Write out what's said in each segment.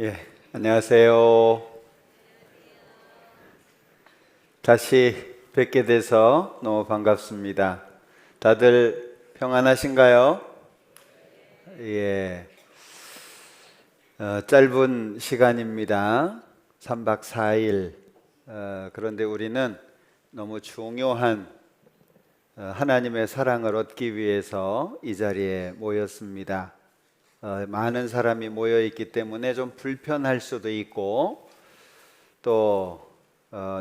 예, 안녕하세요. 다시 뵙게 돼서 너무 반갑습니다. 다들 평안하신가요? 예, 짧은 시간입니다. 3박 4일. 그런데 우리는 너무 중요한 하나님의 사랑을 얻기 위해서 이 자리에 모였습니다. 많은 사람이 모여 있기 때문에 좀 불편할 수도 있고 또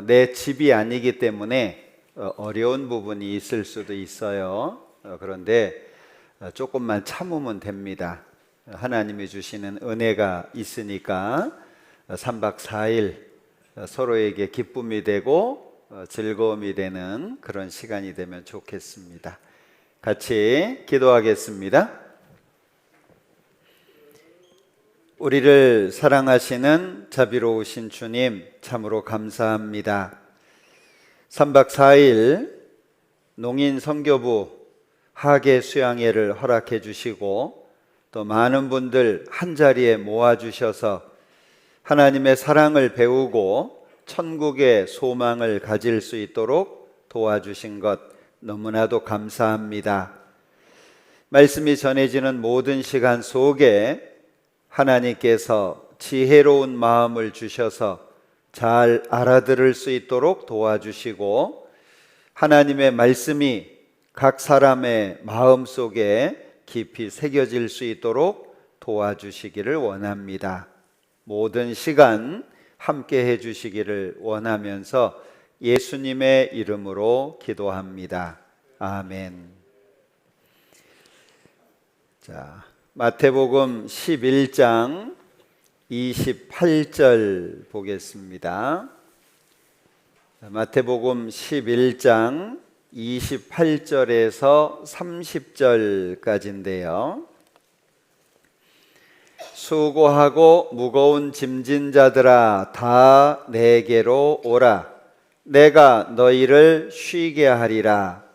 내 집이 아니기 때문에 어려운 부분이 있을 수도 있어요. 그런데 조금만 참으면 됩니다. 하나님이 주시는 은혜가 있으니까 3박 4일 서로에게 기쁨이 되고 즐거움이 되는 그런 시간이 되면 좋겠습니다. 같이 기도하겠습니다. 우리를 사랑하시는 자비로우신 주님, 참으로 감사합니다. 3박 4일 농인 선교부 하계 수양회를 허락해 주시고 또 많은 분들 한자리에 모아주셔서 하나님의 사랑을 배우고 천국의 소망을 가질 수 있도록 도와주신 것 너무나도 감사합니다. 말씀이 전해지는 모든 시간 속에 하나님께서 지혜로운 마음을 주셔서 잘 알아들을 수 있도록 도와주시고 하나님의 말씀이 각 사람의 마음 속에 깊이 새겨질 수 있도록 도와주시기를 원합니다. 모든 시간 함께 해주시기를 원하면서 예수님의 이름으로 기도합니다. 아멘. 자, 마태복음 11장 28절 보겠습니다. 마태복음 11장 28절에서 30절까지인데요. 수고하고 무거운 짐진 자들아 다 내게로 오라. 내가 너희를 쉬게 하리라.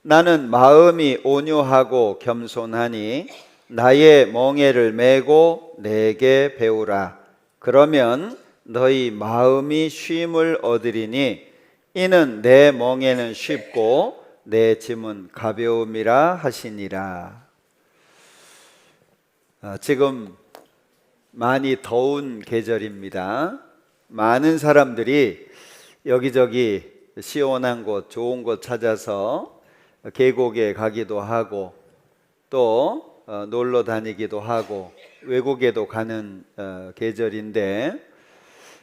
나는 마음이 온유하고 겸손하니 나의 멍에를 메고 내게 배우라. 그러면 너희 마음이 쉼을 얻으리니 이는 내 멍에는 쉽고 내 짐은 가벼움이라 하시니라. 지금 많이 더운 계절입니다. 많은 사람들이 여기저기 시원한 곳, 좋은 곳 찾아서 계곡에 가기도 하고 또 놀러 다니기도 하고 외국에도 가는 계절인데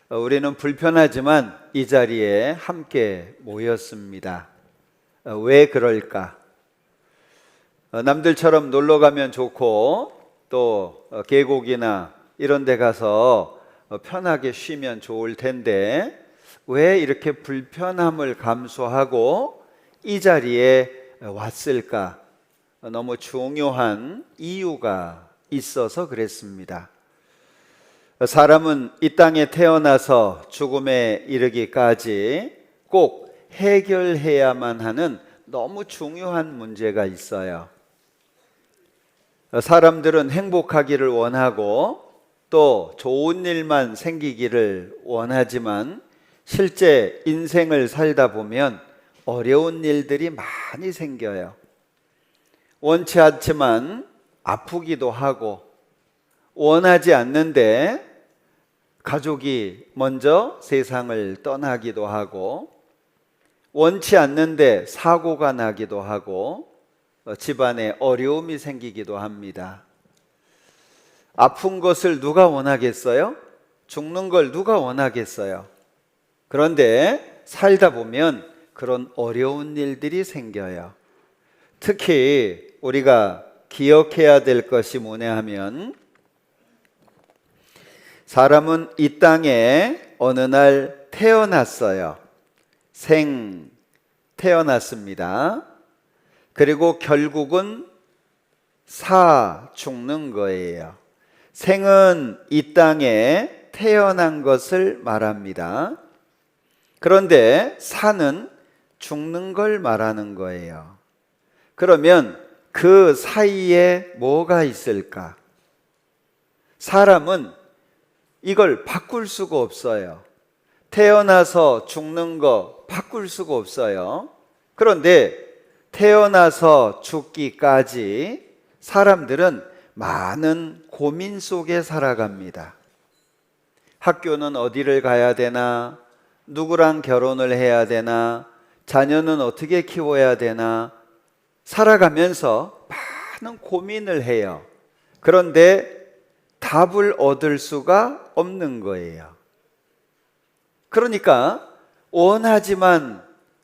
우리는 불편하지만 이 자리에 함께 모였습니다. 왜 그럴까? 남들처럼 놀러 가면 좋고 또 계곡이나 이런 데 가서 편하게 쉬면 좋을 텐데 왜 이렇게 불편함을 감수하고 이 자리에 왔을까? 너무 중요한 이유가 있어서 그랬습니다. 사람은 이 땅에 태어나서 죽음에 이르기까지 꼭 해결해야만 하는 너무 중요한 문제가 있어요. 사람들은 행복하기를 원하고 또 좋은 일만 생기기를 원하지만 실제 인생을 살다 보면 어려운 일들이 많이 생겨요. 원치 않지만 아프기도 하고 원하지 않는데 가족이 먼저 세상을 떠나기도 하고 원치 않는데 사고가 나기도 하고 집안에 어려움이 생기기도 합니다. 아픈 것을 누가 원하겠어요? 죽는 걸 누가 원하겠어요? 그런데 살다 보면 그런 어려운 일들이 생겨요. 특히 우리가 기억해야 될 것이 뭐냐 하면 사람은 이 땅에 어느 날 태어났어요. 태어났습니다. 그리고 결국은 죽는 거예요. 생은 이 땅에 태어난 것을 말합니다. 그런데 사는 죽는 걸 말하는 거예요. 그러면 그 사이에 뭐가 있을까? 사람은 이걸 바꿀 수가 없어요. 태어나서 죽는 거 바꿀 수가 없어요. 그런데 태어나서 죽기까지 사람들은 많은 고민 속에 살아갑니다. 학교는 어디를 가야 되나? 누구랑 결혼을 해야 되나? 자녀는 어떻게 키워야 되나? 살아가면서 많은 고민을 해요. 그런데 답을 얻을 수가 없는 거예요. 그러니까 원하지만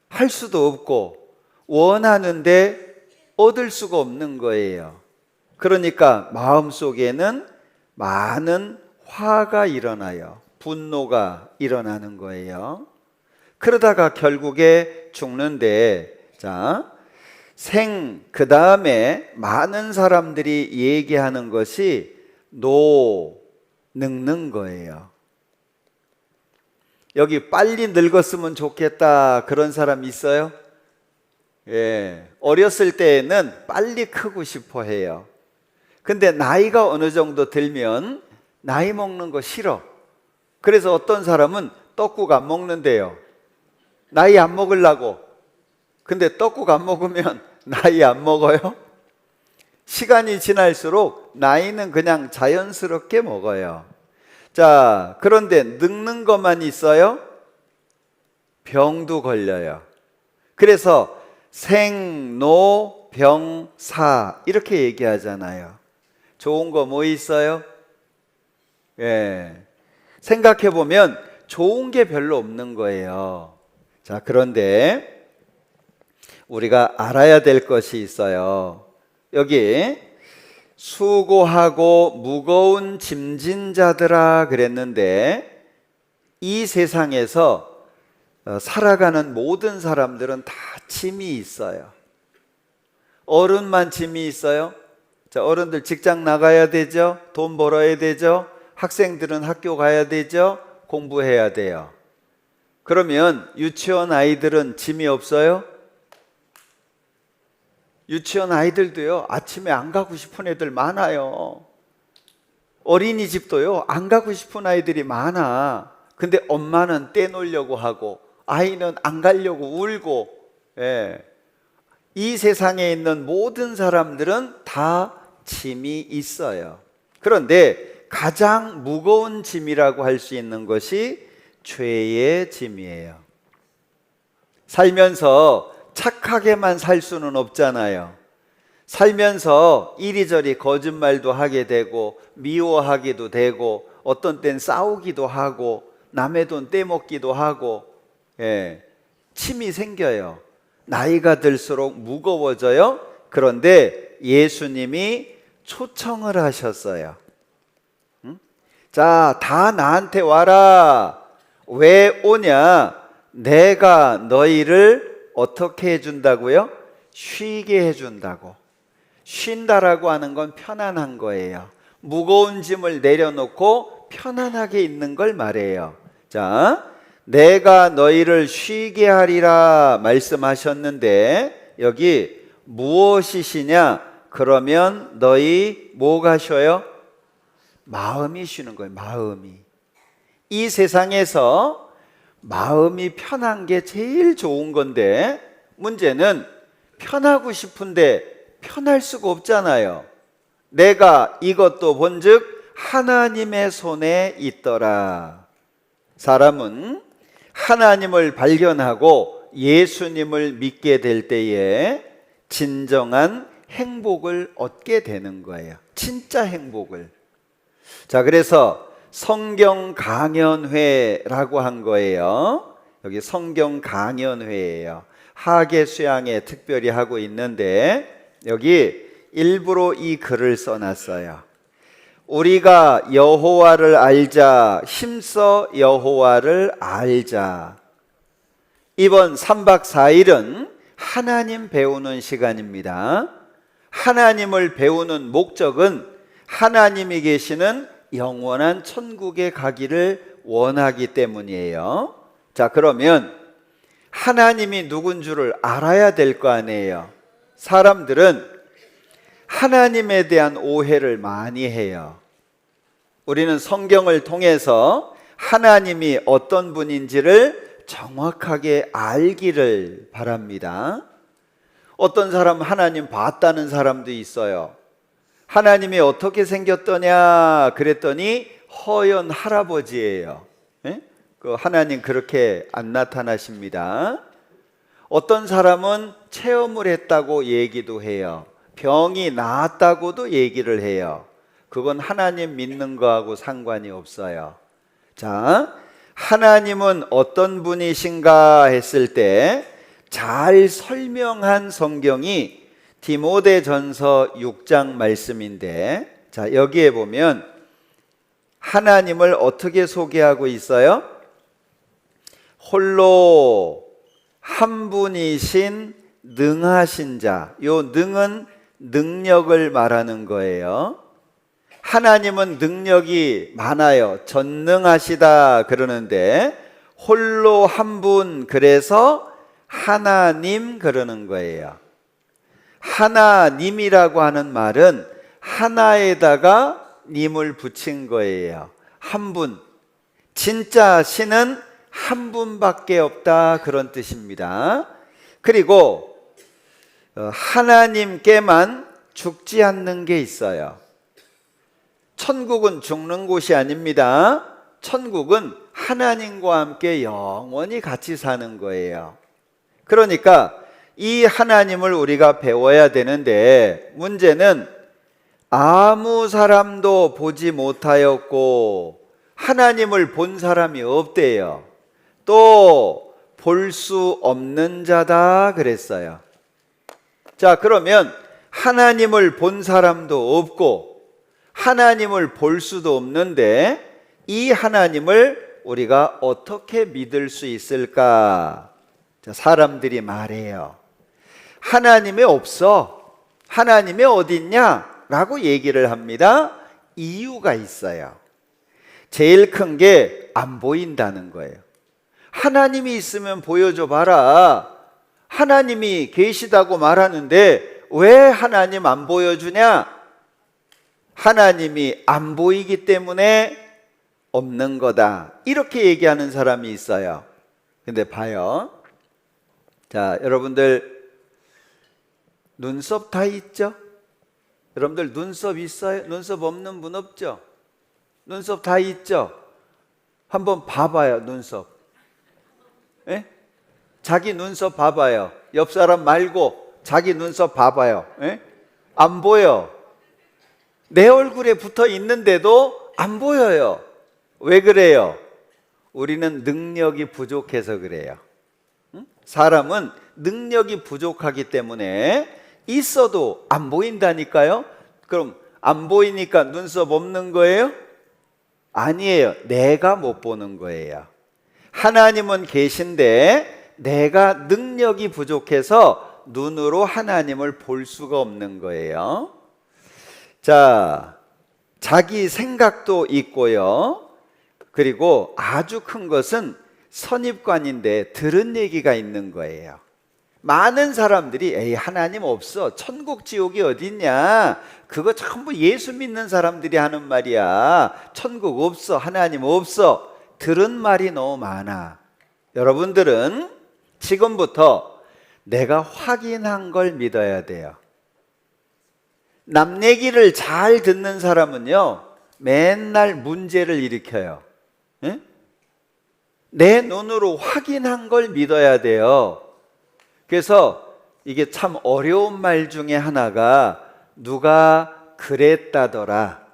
할 수도 없고 원하는데 얻을 수가 없는 거예요. 그러니까 마음속에는 많은 화가 일어나요. 분노가 일어나는 거예요. 그러다가 결국에 죽는데, 그 다음에 많은 사람들이 얘기하는 것이 늙는 거예요. 여기 빨리 늙었으면 좋겠다 그런 사람 있어요? 예, 어렸을 때에는 빨리 크고 싶어 해요. 근데 나이가 어느 정도 들면 나이 먹는 거 싫어. 그래서 어떤 사람은 떡국 안 먹는데요. 나이 안 먹으려고. 근데 떡국 안 먹으면 나이 안 먹어요? 시간이 지날수록 나이는 그냥 자연스럽게 먹어요. 자, 그런데 늙는 것만 있어요? 병도 걸려요. 그래서 생로병사 이렇게 얘기하잖아요. 좋은 거 뭐 있어요? 예, 생각해 보면 좋은 게 별로 없는 거예요. 자, 그런데 우리가 알아야 될 것이 있어요. 여기 수고하고 무거운 짐진 자들아 그랬는데, 이 세상에서 살아가는 모든 사람들은 다 짐이 있어요. 어른만 짐이 있어요? 자, 어른들 직장 나가야 되죠? 돈 벌어야 되죠? 학생들은 학교 가야 되죠? 공부해야 돼요. 그러면 유치원 아이들은 짐이 없어요? 유치원 아이들도요, 아침에 안 가고 싶은 애들 많아요. 어린이집도요, 안 가고 싶은 아이들이 많아. 근데 엄마는 떼놓으려고 하고 아이는 안 가려고 울고. 예. 이 세상에 있는 모든 사람들은 다 짐이 있어요. 그런데 가장 무거운 짐이라고 할 수 있는 것이 죄의 짐이에요. 살면서 착하게만 살 수는 없잖아요. 살면서 이리저리 거짓말도 하게 되고 미워하기도 되고 어떤 땐 싸우기도 하고 남의 돈 떼먹기도 하고, 예, 침이 생겨요. 나이가 들수록 무거워져요. 그런데 예수님이 초청을 하셨어요. 자, 다 나한테 와라. 왜 오냐? 내가 너희를 어떻게 해준다고요? 쉬게 해준다고. 쉰다라고 하는 건 편안한 거예요. 무거운 짐을 내려놓고 편안하게 있는 걸 말해요. 자, 내가 너희를 쉬게 하리라 말씀하셨는데, 여기 무엇이시냐? 그러면 너희 뭐가 쉬어요? 마음이 쉬는 거예요. 마음이. 이 세상에서 마음이 편한 게 제일 좋은 건데, 문제는 편하고 싶은데 편할 수가 없잖아요. 내가 이것도 본즉 하나님의 손에 있더라. 사람은 하나님을 발견하고 예수님을 믿게 될 때에 진정한 행복을 얻게 되는 거예요. 진짜 행복을. 자, 그래서 성경 강연회라고 한 거예요. 여기 성경 강연회예요. 하계 수양에 특별히 하고 있는데, 여기 일부러 이 글을 써놨어요. 우리가 여호와를 알자, 힘써 여호와를 알자. 이번 3박 4일은 하나님 배우는 시간입니다. 하나님을 배우는 목적은 하나님이 계시는 영원한 천국에 가기를 원하기 때문이에요. 자, 그러면 하나님이 누군 줄을 알아야 될 거 아니에요. 사람들은 하나님에 대한 오해를 많이 해요. 우리는 성경을 통해서 하나님이 어떤 분인지를 정확하게 알기를 바랍니다. 어떤 사람 하나님 봤다는 사람도 있어요. 하나님이 어떻게 생겼더냐 그랬더니 허연 할아버지예요. 그 하나님 그렇게 안 나타나십니다. 어떤 사람은 체험을 했다고 얘기도 해요. 병이 나았다고도 얘기를 해요. 그건 하나님 믿는 거하고 상관이 없어요. 자, 하나님은 어떤 분이신가 했을 때 잘 설명한 성경이 디모데전서 6장 말씀인데, 자, 여기에 보면 하나님을 어떻게 소개하고 있어요? 홀로 한 분이신 능하신 자. 요 능은 능력을 말하는 거예요. 하나님은 능력이 많아요. 전능하시다 그러는데 홀로 한 분, 그래서 하나님 그러는 거예요. 하나님이라고 하는 말은 하나에다가 님을 붙인 거예요. 한 분. 진짜 신은 한 분밖에 없다 그런 뜻입니다. 그리고 하나님께만 죽지 않는 게 있어요. 천국은 죽는 곳이 아닙니다. 천국은 하나님과 함께 영원히 같이 사는 거예요. 그러니까 이 하나님을 우리가 배워야 되는데, 문제는 아무 사람도 보지 못하였고 하나님을 본 사람이 없대요. 또 볼 수 없는 자다 그랬어요. 자, 그러면 하나님을 본 사람도 없고 하나님을 볼 수도 없는데 이 하나님을 우리가 어떻게 믿을 수 있을까? 자, 사람들이 말해요. 하나님이 없어. 하나님이 어딨냐? 라고 얘기를 합니다. 이유가 있어요. 제일 큰 게 안 보인다는 거예요. 하나님이 있으면 보여줘 봐라. 하나님이 계시다고 말하는데 왜 하나님 안 보여주냐? 하나님이 안 보이기 때문에 없는 거다. 이렇게 얘기하는 사람이 있어요. 근데 봐요. 자, 여러분들 눈썹 다 있죠? 여러분들 눈썹 있어요? 눈썹 없는 분 없죠? 눈썹 다 있죠? 한번 봐봐요, 눈썹. 예? 자기 눈썹 봐봐요. 옆 사람 말고 자기 눈썹 봐봐요. 예? 안 보여. 내 얼굴에 붙어 있는데도 안 보여요. 왜 그래요? 우리는 능력이 부족해서 그래요. 사람은 능력이 부족하기 때문에 있어도 안 보인다니까요. 그럼 안 보이니까 눈썹 없는 거예요? 아니에요. 내가 못 보는 거예요. 하나님은 계신데 내가 능력이 부족해서 눈으로 하나님을 볼 수가 없는 거예요. 자, 자기 생각도 있고요. 그리고 아주 큰 것은 선입관인데 들은 얘기가 있는 거예요. 많은 사람들이 에이, 하나님 없어. 천국 지옥이 어딨냐? 그거 전부 예수 믿는 사람들이 하는 말이야. 천국 없어. 하나님 없어. 들은 말이 너무 많아. 여러분들은 지금부터 내가 확인한 걸 믿어야 돼요. 남 얘기를 잘 듣는 사람은요, 맨날 문제를 일으켜요. 예? 내 눈으로 확인한 걸 믿어야 돼요. 그래서 이게 참 어려운 말 중에 하나가 누가 그랬다더라.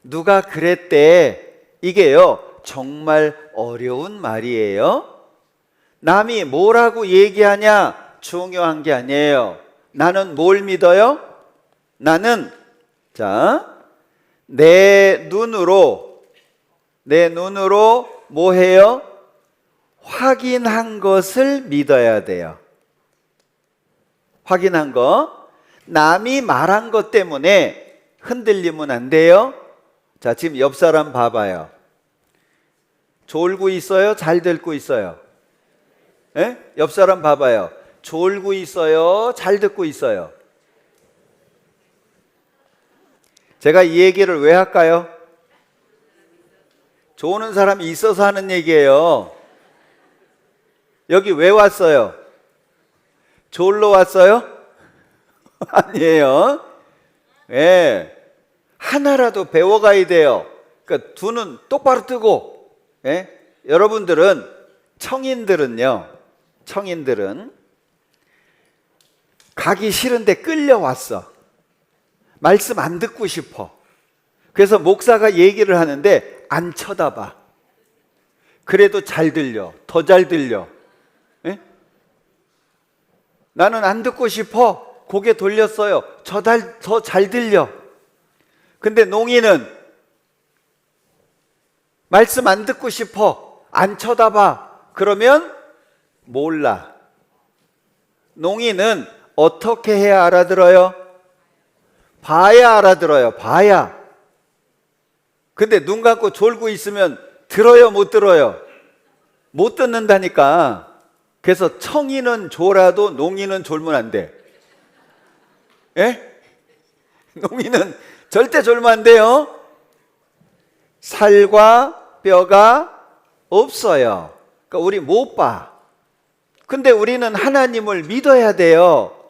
누가 그랬대. 이게요, 정말 어려운 말이에요. 남이 뭐라고 얘기하냐 중요한 게 아니에요. 나는 뭘 믿어요? 나는 내 눈으로 뭐 해요? 확인한 것을 믿어야 돼요. 확인한 거. 남이 말한 것 때문에 흔들리면 안 돼요. 자, 지금 옆 사람 봐봐요. 졸고 있어요? 잘 듣고 있어요? 예? 옆 사람 봐봐요. 졸고 있어요? 잘 듣고 있어요? 제가 이 얘기를 왜 할까요? 조는 사람이 있어서 하는 얘기예요. 여기 왜 왔어요? 졸러 왔어요? 아니에요. 예. 하나라도 배워가야 돼요. 그러니까 두 눈 똑바로 뜨고, 예? 여러분들은, 청인들은 가기 싫은데 끌려왔어. 말씀 안 듣고 싶어. 그래서 목사가 얘기를 하는데 안 쳐다봐. 그래도 잘 들려. 더 잘 들려. 예? 나는 안 듣고 싶어. 고개 돌렸어요. 더 잘 들려. 근데 농이는 말씀 안 듣고 싶어. 안 쳐다봐. 그러면 몰라. 농이는 어떻게 해야 알아들어요? 봐야 알아들어요. 봐야. 근데 눈 감고 졸고 있으면 들어요, 못 들어요? 못 듣는다니까. 그래서 청이는 졸아도 농이는 졸면 안 돼. 예? 농이는 절대 졸면 안 돼요. 살과 뼈가 없어요. 그러니까 우리 못 봐. 근데 우리는 하나님을 믿어야 돼요.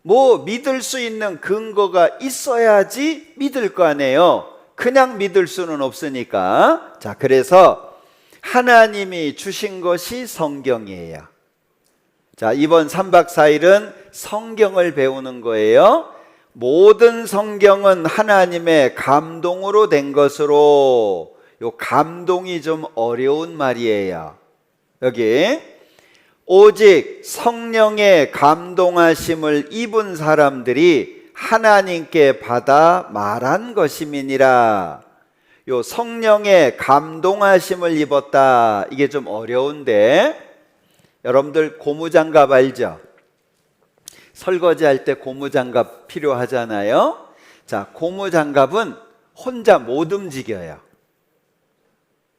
뭐 믿을 수 있는 근거가 있어야지 믿을 거 아니에요. 그냥 믿을 수는 없으니까. 자, 그래서 하나님이 주신 것이 성경이에요. 자, 이번 3박 4일은 성경을 배우는 거예요. 모든 성경은 하나님의 감동으로 된 것으로, 요 감동이 좀 어려운 말이에요. 여기 오직 성령의 감동하심을 입은 사람들이 하나님께 받아 말한 것임이니라. 요 성령의 감동하심을 입었다. 이게 좀 어려운데, 여러분들 고무장갑 알죠? 설거지할 때 고무장갑 필요하잖아요. 자, 고무장갑은 혼자 못 움직여요.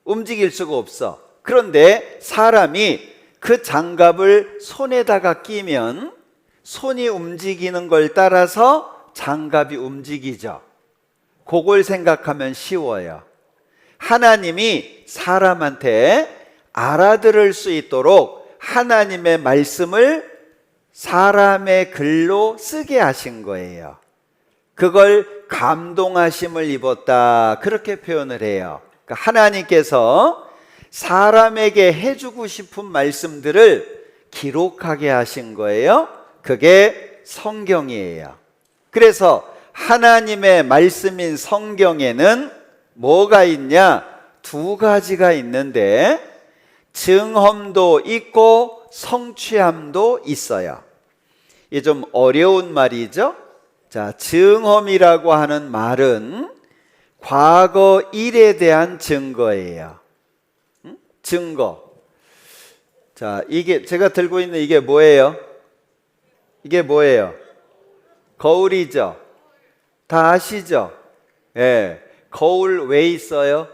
움직일 수가 없어. 그런데 사람이 그 장갑을 손에다가 끼면 손이 움직이는 걸 따라서 장갑이 움직이죠. 그걸 생각하면 쉬워요. 하나님이 사람한테 알아들을 수 있도록 하나님의 말씀을 사람의 글로 쓰게 하신 거예요. 그걸 감동하심을 입었다. 그렇게 표현을 해요. 그러니까 하나님께서 사람에게 해주고 싶은 말씀들을 기록하게 하신 거예요. 그게 성경이에요. 그래서 하나님의 말씀인 성경에는 뭐가 있냐? 두 가지가 있는데, 증험도 있고 성취함도 있어요. 이게 좀 어려운 말이죠. 자, 증험이라고 하는 말은 과거 일에 대한 증거예요. 증거. 자, 이게 제가 들고 있는 이게 뭐예요? 이게 뭐예요? 거울이죠. 다 아시죠? 예. 거울 왜 있어요?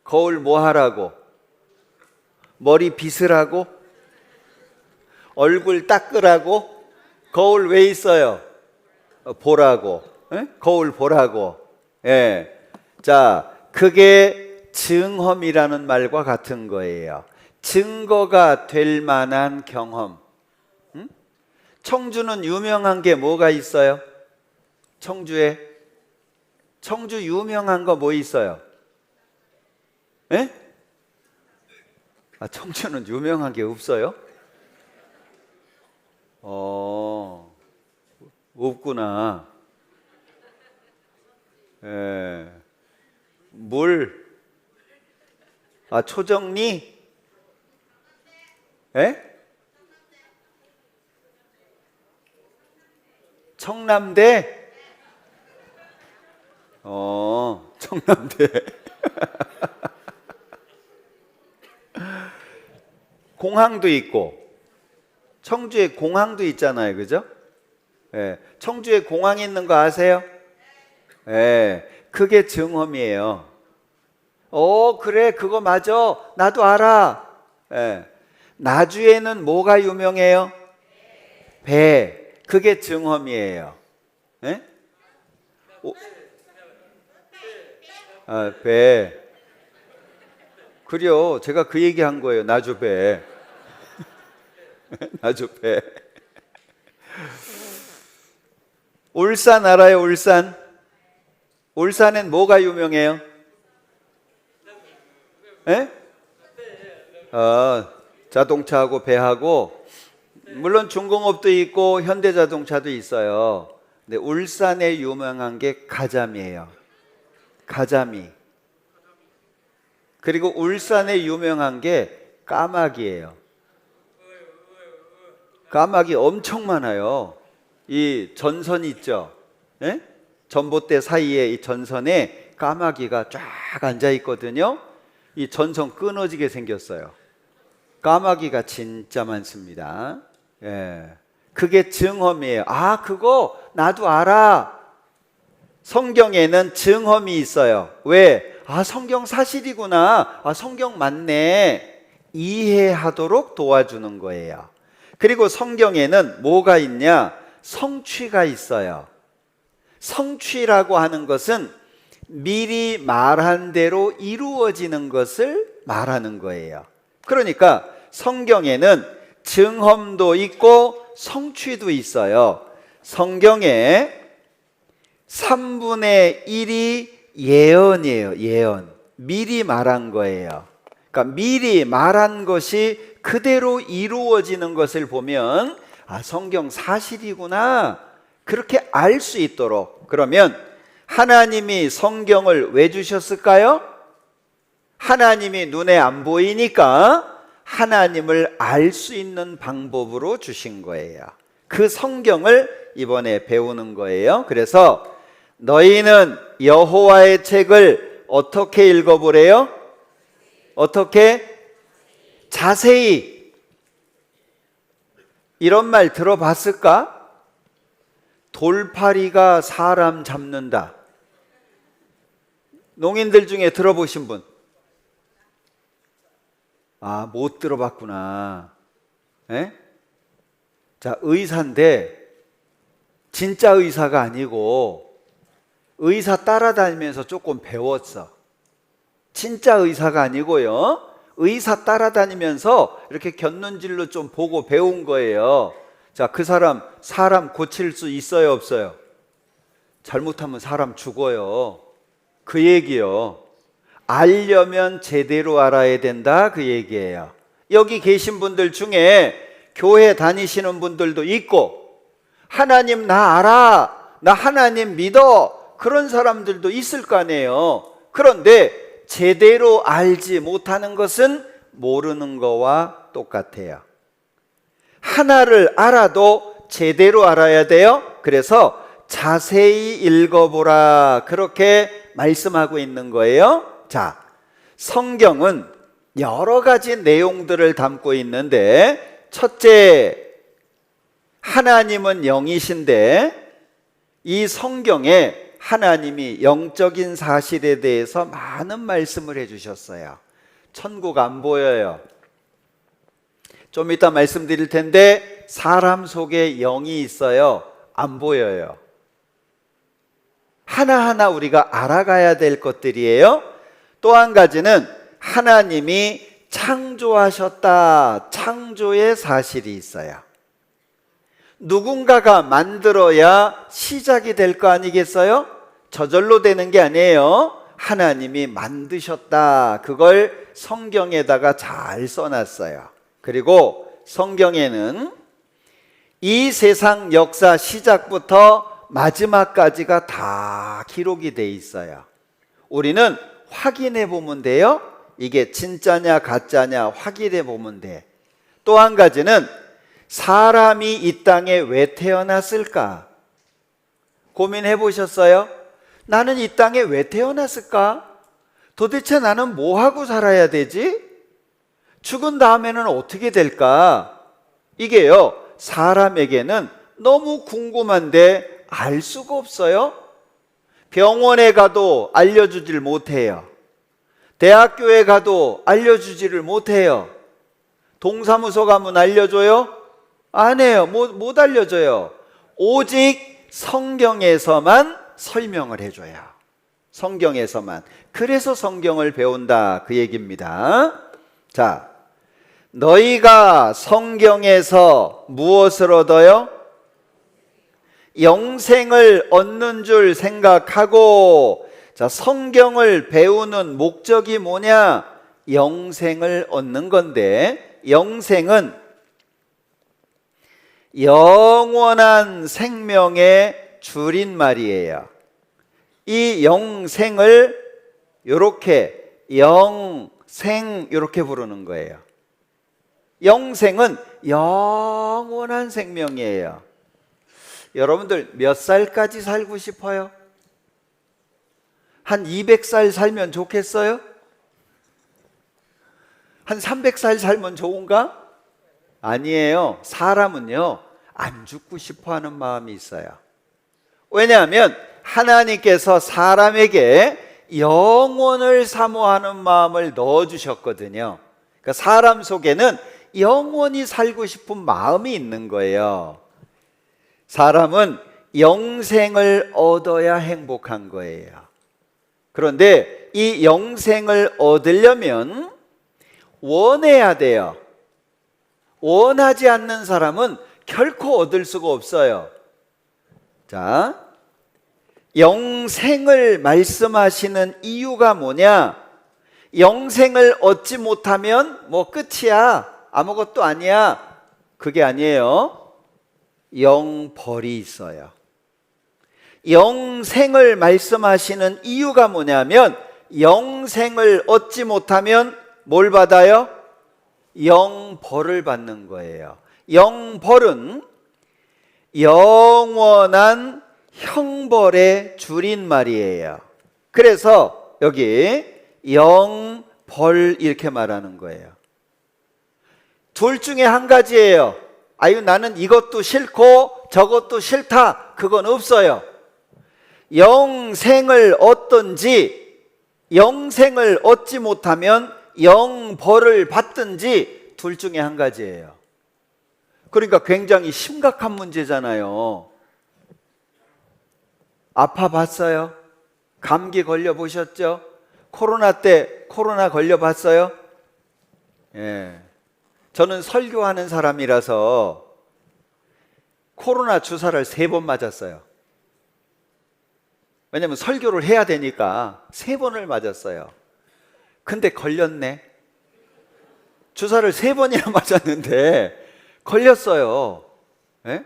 거울 뭐 하라고? 머리 빗으라고? 얼굴 닦으라고? 거울 왜 있어요? 보라고. 예? 거울 보라고. 예. 자, 그게 증험이라는 말과 같은 거예요. 증거가 될 만한 경험. 청주는 유명한 게 뭐가 있어요? 청주 유명한 거 뭐 있어요? 예? 아, 청주는 유명한 게 없어요? 없구나. 예. 물. 아, 초정리? 예? 청남대? 청남대. 공항도 있고, 청주에 공항도 있잖아요. 그죠? 예. 청주에 공항 있는 거 아세요? 예. 그게 증험이에요. 그래, 그거 맞아. 나도 알아. 예. 나주에는 뭐가 유명해요? 배. 그게 증험이에요. 예? 아, 배. 그래요. 제가 그 얘기 한 거예요. 나주 배. 나주 배. 울산 알아요? 울산? 울산엔 뭐가 유명해요? 예? 자동차하고 배하고, 물론 중공업도 있고 현대자동차도 있어요. 근데 울산에 유명한 게 가자미예요. 가자미. 그리고 울산에 유명한 게 까마귀예요. 까마귀 엄청 많아요. 이 전선 있죠? 예? 전봇대 사이에 이 전선에 까마귀가 쫙 앉아 있거든요. 이 전선 끊어지게 생겼어요. 까마귀가 진짜 많습니다. 예. 그게 증험이에요. 아, 그거 나도 알아. 성경에는 증험이 있어요. 왜? 아, 성경 사실이구나. 아, 성경 맞네. 이해하도록 도와주는 거예요. 그리고 성경에는 뭐가 있냐? 성취가 있어요. 성취라고 하는 것은 미리 말한 대로 이루어지는 것을 말하는 거예요. 그러니까 성경에는 증험도 있고 성취도 있어요. 성경에 3분의 1이 예언이에요. 예언. 미리 말한 거예요. 그러니까 미리 말한 것이 그대로 이루어지는 것을 보면 아, 성경 사실이구나. 그렇게 알 수 있도록. 그러면 하나님이 성경을 왜 주셨을까요? 하나님이 눈에 안 보이니까 하나님을 알 수 있는 방법으로 주신 거예요. 그 성경을 이번에 배우는 거예요. 그래서 너희는 여호와의 책을 어떻게 읽어보래요? 어떻게? 자세히. 이런 말 들어봤을까? 돌파리가 사람 잡는다. 농인들 중에 들어보신 분? 아, 못 들어봤구나. 에? 자, 의사인데 진짜 의사가 아니고 의사 따라다니면서 조금 배웠어. 진짜 의사가 아니고요. 의사 따라다니면서 이렇게 곁눈질로 좀 보고 배운 거예요. 자, 그 사람 고칠 수 있어요, 없어요? 잘못하면 사람 죽어요. 그 얘기요. 알려면 제대로 알아야 된다, 그 얘기예요. 여기 계신 분들 중에 교회 다니시는 분들도 있고 하나님 나 알아, 나 하나님 믿어, 그런 사람들도 있을 거 아니에요. 그런데 제대로 알지 못하는 것은 모르는 거와 똑같아요. 하나를 알아도 제대로 알아야 돼요. 그래서 자세히 읽어보라, 그렇게 말씀하고 있는 거예요. 자, 성경은 여러 가지 내용들을 담고 있는데, 첫째, 하나님은 영이신데 이 성경에 하나님이 영적인 사실에 대해서 많은 말씀을 해주셨어요. 천국 안 보여요. 좀 이따 말씀드릴 텐데 사람 속에 영이 있어요. 안 보여요. 하나하나 우리가 알아가야 될 것들이에요. 또 한 가지는 하나님이 창조하셨다. 창조의 사실이 있어요. 누군가가 만들어야 시작이 될 거 아니겠어요? 저절로 되는 게 아니에요. 하나님이 만드셨다. 그걸 성경에다가 잘 써놨어요. 그리고 성경에는 이 세상 역사 시작부터 마지막까지가 다 기록이 돼 있어요. 우리는 확인해 보면 돼요. 이게 진짜냐 가짜냐 확인해 보면 돼. 또 한 가지는 사람이 이 땅에 왜 태어났을까? 고민해 보셨어요? 나는 이 땅에 왜 태어났을까? 도대체 나는 뭐 하고 살아야 되지? 죽은 다음에는 어떻게 될까? 이게요, 사람에게는 너무 궁금한데 알 수가 없어요. 병원에 가도 알려주질 못해요. 대학교에 가도 알려주지를 못해요. 동사무소 가면 알려줘요? 안 해요. 못 알려줘요. 오직 성경에서만 설명을 해줘요. 성경에서만. 그래서 성경을 배운다 그 얘기입니다. 자, 너희가 성경에서 무엇을 얻어요? 영생을 얻는 줄 생각하고, 자, 성경을 배우는 목적이 뭐냐? 영생을 얻는 건데, 영생은 영원한 생명의 줄임말이에요. 이 영생을 이렇게 영생 이렇게 부르는 거예요. 영생은 영원한 생명이에요. 여러분들 몇 살까지 살고 싶어요? 한 200살 살면 좋겠어요? 한 300살 살면 좋은가? 아니에요. 사람은요, 안 죽고 싶어 하는 마음이 있어요. 왜냐하면 하나님께서 사람에게 영원을 사모하는 마음을 넣어주셨거든요. 그러니까 사람 속에는 영원히 살고 싶은 마음이 있는 거예요. 사람은 영생을 얻어야 행복한 거예요. 그런데 이 영생을 얻으려면 원해야 돼요. 원하지 않는 사람은 결코 얻을 수가 없어요. 자, 영생을 말씀하시는 이유가 뭐냐? 영생을 얻지 못하면 뭐 끝이야, 아무것도 아니야, 그게 아니에요. 영벌이 있어요. 영생을 말씀하시는 이유가 뭐냐면, 영생을 얻지 못하면 뭘 받아요? 영벌을 받는 거예요. 영벌은 영원한 형벌의 줄임말이에요. 그래서 여기 영벌 이렇게 말하는 거예요. 둘 중에 한 가지예요. 아유, 나는 이것도 싫고 저것도 싫다, 그건 없어요. 영생을 얻든지 영생을 얻지 못하면 영벌을 받든지 둘 중에 한 가지예요. 그러니까 굉장히 심각한 문제잖아요. 아파 봤어요? 감기 걸려 보셨죠? 코로나 때 코로나 걸려 봤어요? 예. 저는 설교하는 사람이라서 코로나 주사를 3번 맞았어요. 왜냐면 설교를 해야 되니까 3번을 맞았어요. 근데 걸렸네. 주사를 3번이나 맞았는데 걸렸어요. 예?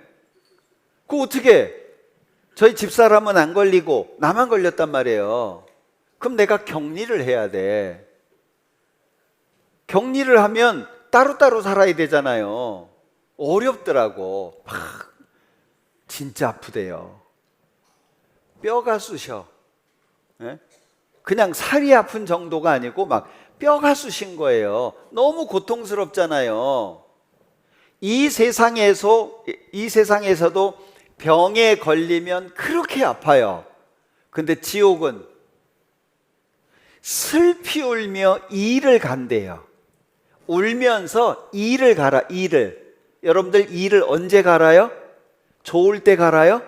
그거 어떻게? 저희 집사람은 안 걸리고 나만 걸렸단 말이에요. 그럼 내가 격리를 해야 돼. 격리를 하면 따로따로 살아야 되잖아요. 어렵더라고. 막 진짜 아프대요. 뼈가 쑤셔. 예? 그냥 살이 아픈 정도가 아니고 막 뼈가 쑤신 거예요. 너무 고통스럽잖아요. 이 세상에서도 병에 걸리면 그렇게 아파요. 근데 지옥은 슬피 울며 이를 간대요. 울면서 이를 가라, 이를. 여러분들 이를 언제 갈아요? 좋을 때 갈아요?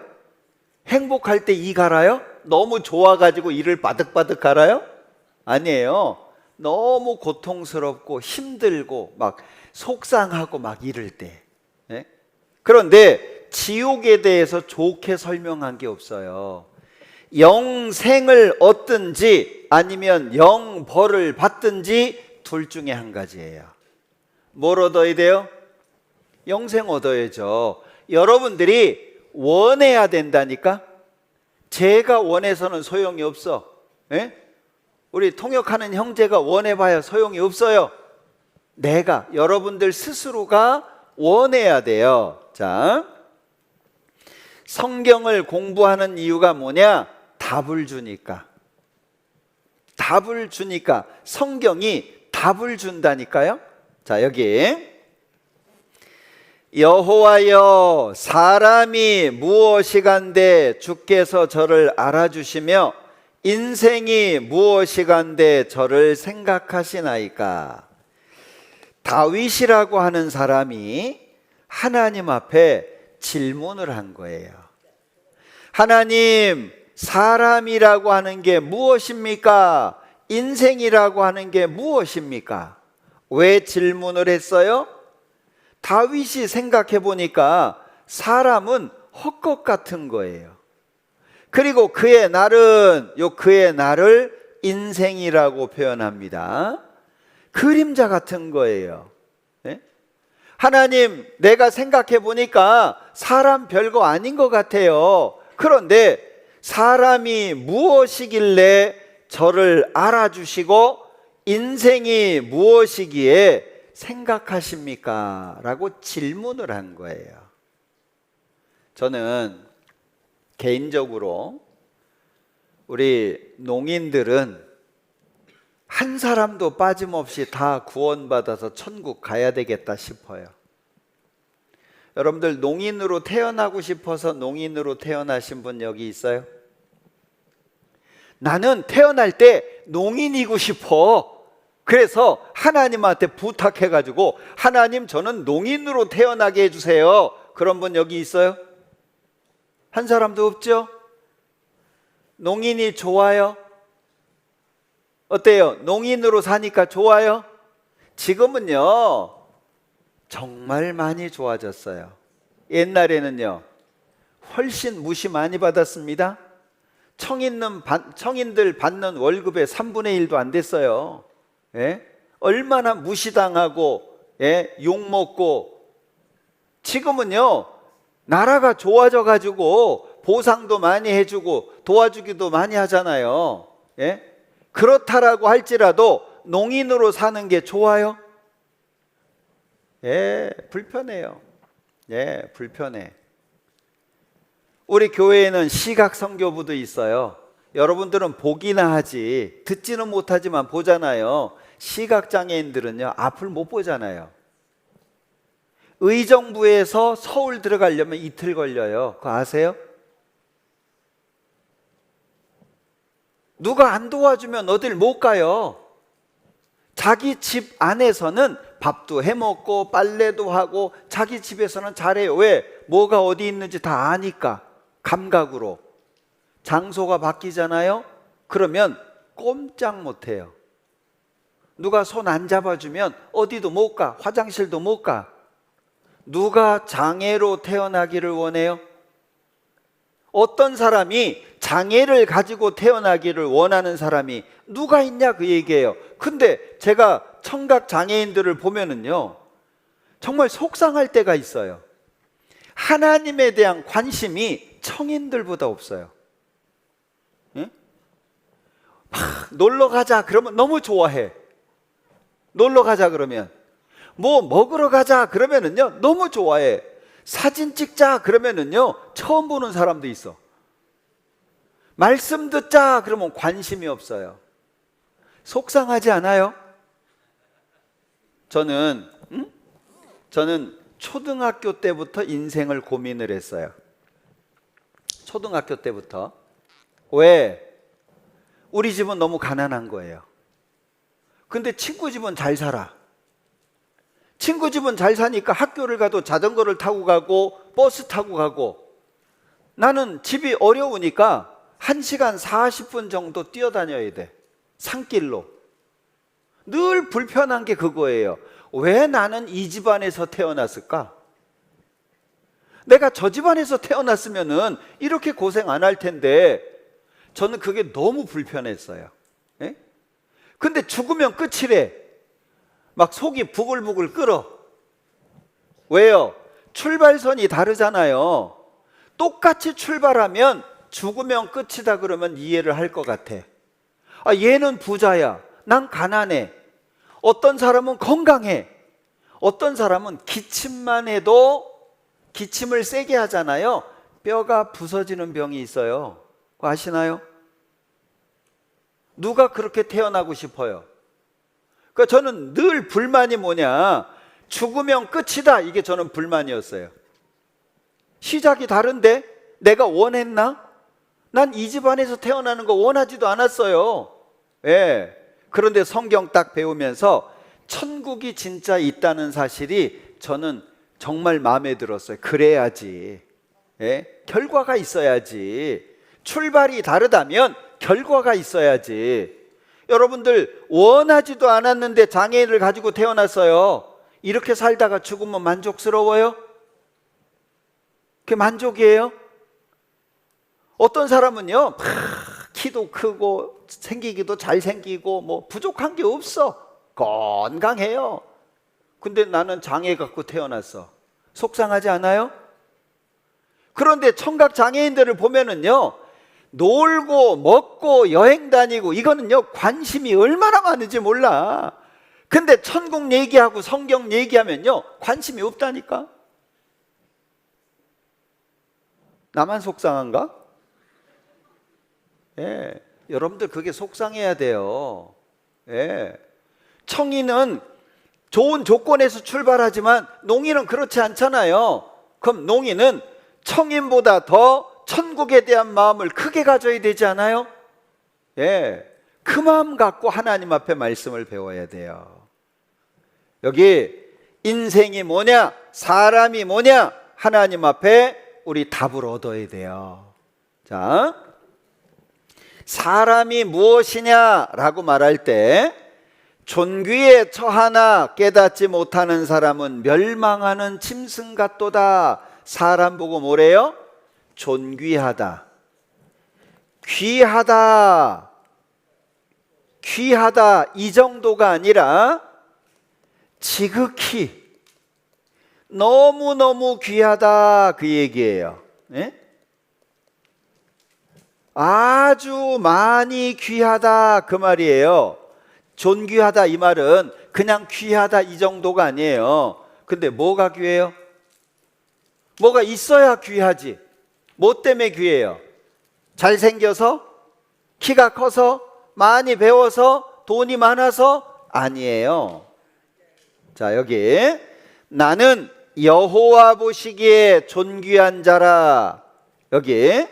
행복할 때 이 갈아요? 너무 좋아가지고 이를 바득바득 갈아요? 아니에요. 너무 고통스럽고 힘들고 막 속상하고 막 이럴 때. 예? 그런데 지옥에 대해서 좋게 설명한 게 없어요. 영생을 얻든지 아니면 영벌을 받든지 둘 중에 한 가지예요. 뭘 얻어야 돼요? 영생 얻어야죠. 여러분들이 원해야 된다니까? 제가 원해서는 소용이 없어. 예? 우리 통역하는 형제가 원해봐야 소용이 없어요. 내가, 여러분들 스스로가 원해야 돼요. 자, 성경을 공부하는 이유가 뭐냐? 답을 주니까. 답을 주니까. 성경이 답을 준다니까요. 자, 여기 여호와여, 사람이 무엇이간데 주께서 저를 알아주시며 인생이 무엇이간데 저를 생각하시나이까. 다윗이라고 하는 사람이 하나님 앞에 질문을 한 거예요. 하나님, 사람이라고 하는 게 무엇입니까? 인생이라고 하는 게 무엇입니까? 왜 질문을 했어요? 다윗이 생각해 보니까 사람은 헛것 같은 거예요. 그리고 그의 날은, 그의 날을 인생이라고 표현합니다. 그림자 같은 거예요. 네? 하나님, 내가 생각해 보니까 사람 별거 아닌 것 같아요. 그런데 사람이 무엇이길래 저를 알아주시고 인생이 무엇이기에 생각하십니까? 라고 질문을 한 거예요. 저는 개인적으로 우리 농인들은 한 사람도 빠짐없이 다 구원받아서 천국 가야 되겠다 싶어요. 여러분들 농인으로 태어나고 싶어서 농인으로 태어나신 분 여기 있어요? 나는 태어날 때 농인이고 싶어. 그래서 하나님한테 부탁해가지고 하나님 저는 농인으로 태어나게 해주세요. 그런 분 여기 있어요? 한 사람도 없죠? 농인이 좋아요? 어때요? 농인으로 사니까 좋아요? 지금은요 정말 많이 좋아졌어요. 옛날에는요 훨씬 무시 많이 받았습니다. 청인들 받는 월급의 3분의 1도 안 됐어요. 예? 얼마나 무시당하고 욕먹고. 지금은요 나라가 좋아져 가지고 보상도 많이 해주고 도와주기도 많이 하잖아요. 예? 그렇다라고 할지라도 농인으로 사는 게 좋아요? 예, 불편해요. 예, 불편해. 우리 교회에는 시각 선교부도 있어요. 여러분들은 보기나 하지 듣지는 못하지만 보잖아요. 시각장애인들은요 앞을 못 보잖아요. 의정부에서 서울 들어가려면 이틀 걸려요. 그거 아세요? 누가 안 도와주면 어딜 못 가요. 자기 집 안에서는 밥도 해먹고 빨래도 하고 자기 집에서는 잘해요. 왜? 뭐가 어디 있는지 다 아니까. 감각으로. 장소가 바뀌잖아요. 그러면 꼼짝 못해요. 누가 손 안 잡아주면 어디도 못 가. 화장실도 못 가. 누가 장애로 태어나기를 원해요? 어떤 사람이 장애를 가지고 태어나기를 원하는 사람이 누가 있냐 그 얘기예요. 근데 제가 청각 장애인들을 보면은요 정말 속상할 때가 있어요. 하나님에 대한 관심이 청인들보다 없어요. 응? 막 놀러 가자 그러면 너무 좋아해. 놀러 가자 그러면 뭐 먹으러 가자 그러면은요 너무 좋아해. 사진 찍자 그러면은요 처음 보는 사람도 있어. 말씀 듣자 그러면 관심이 없어요. 속상하지 않아요? 저는 초등학교 때부터 인생을 고민을 했어요. 초등학교 때부터. 왜? 우리 집은 너무 가난한 거예요. 근데 친구 집은 잘 살아. 친구 집은 잘 사니까 학교를 가도 자전거를 타고 가고 버스 타고 가고. 나는 집이 어려우니까 1시간 40분 정도 뛰어다녀야 돼. 산길로. 늘 불편한 게 그거예요. 왜 나는 이 집안에서 태어났을까? 내가 저 집안에서 태어났으면은 이렇게 고생 안 할 텐데 저는 그게 너무 불편했어요. 예? 근데 죽으면 끝이래. 막 속이 부글부글 끓어. 왜요? 출발선이 다르잖아요. 똑같이 출발하면 죽으면 끝이다 그러면 이해를 할 것 같아. 아, 얘는 부자야. 난 가난해. 어떤 사람은 건강해. 어떤 사람은 기침만 해도 기침을 세게 하잖아요. 뼈가 부서지는 병이 있어요. 그거 아시나요? 누가 그렇게 태어나고 싶어요? 그러니까 저는 늘 불만이 뭐냐, 죽으면 끝이다. 이게 저는 불만이었어요. 시작이 다른데 내가 원했나? 난 이 집안에서 태어나는 거 원하지도 않았어요. 예. 그런데 성경 딱 배우면서 천국이 진짜 있다는 사실이 저는 정말 마음에 들었어요. 그래야지. 예? 결과가 있어야지. 출발이 다르다면 결과가 있어야지. 여러분들 원하지도 않았는데 장애인을 가지고 태어났어요. 이렇게 살다가 죽으면 만족스러워요? 그게 만족이에요? 어떤 사람은요, 키도 크고 생기기도 잘생기고 뭐 부족한 게 없어. 건강해요. 근데 나는 장애 갖고 태어났어. 속상하지 않아요? 그런데 청각 장애인들을 보면은요, 놀고 먹고 여행 다니고 이거는요 관심이 얼마나 많은지 몰라. 근데 천국 얘기하고 성경 얘기하면요 관심이 없다니까. 나만 속상한가? 예, 여러분들 그게 속상해야 돼요. 예, 청인은 좋은 조건에서 출발하지만 농인은 그렇지 않잖아요. 그럼 농인은 청인보다 더 천국에 대한 마음을 크게 가져야 되지 않아요? 예, 그 마음 갖고 하나님 앞에 말씀을 배워야 돼요. 여기 인생이 뭐냐, 사람이 뭐냐, 하나님 앞에 우리 답을 얻어야 돼요. 자, 사람이 무엇이냐라고 말할 때 존귀에 처하나 깨닫지 못하는 사람은 멸망하는 짐승 같도다. 사람 보고 뭐래요? 존귀하다, 귀하다, 귀하다 이 정도가 아니라 지극히 너무너무 귀하다 그 얘기예요. 예? 아주 많이 귀하다 그 말이에요. 존귀하다 이 말은 그냥 귀하다 이 정도가 아니에요. 근데 뭐가 귀해요? 뭐가 있어야 귀하지. 뭐 때문에 귀해요? 잘생겨서? 키가 커서? 많이 배워서? 돈이 많아서? 아니에요. 자, 여기 나는 여호와 보시기에 존귀한 자라. 여기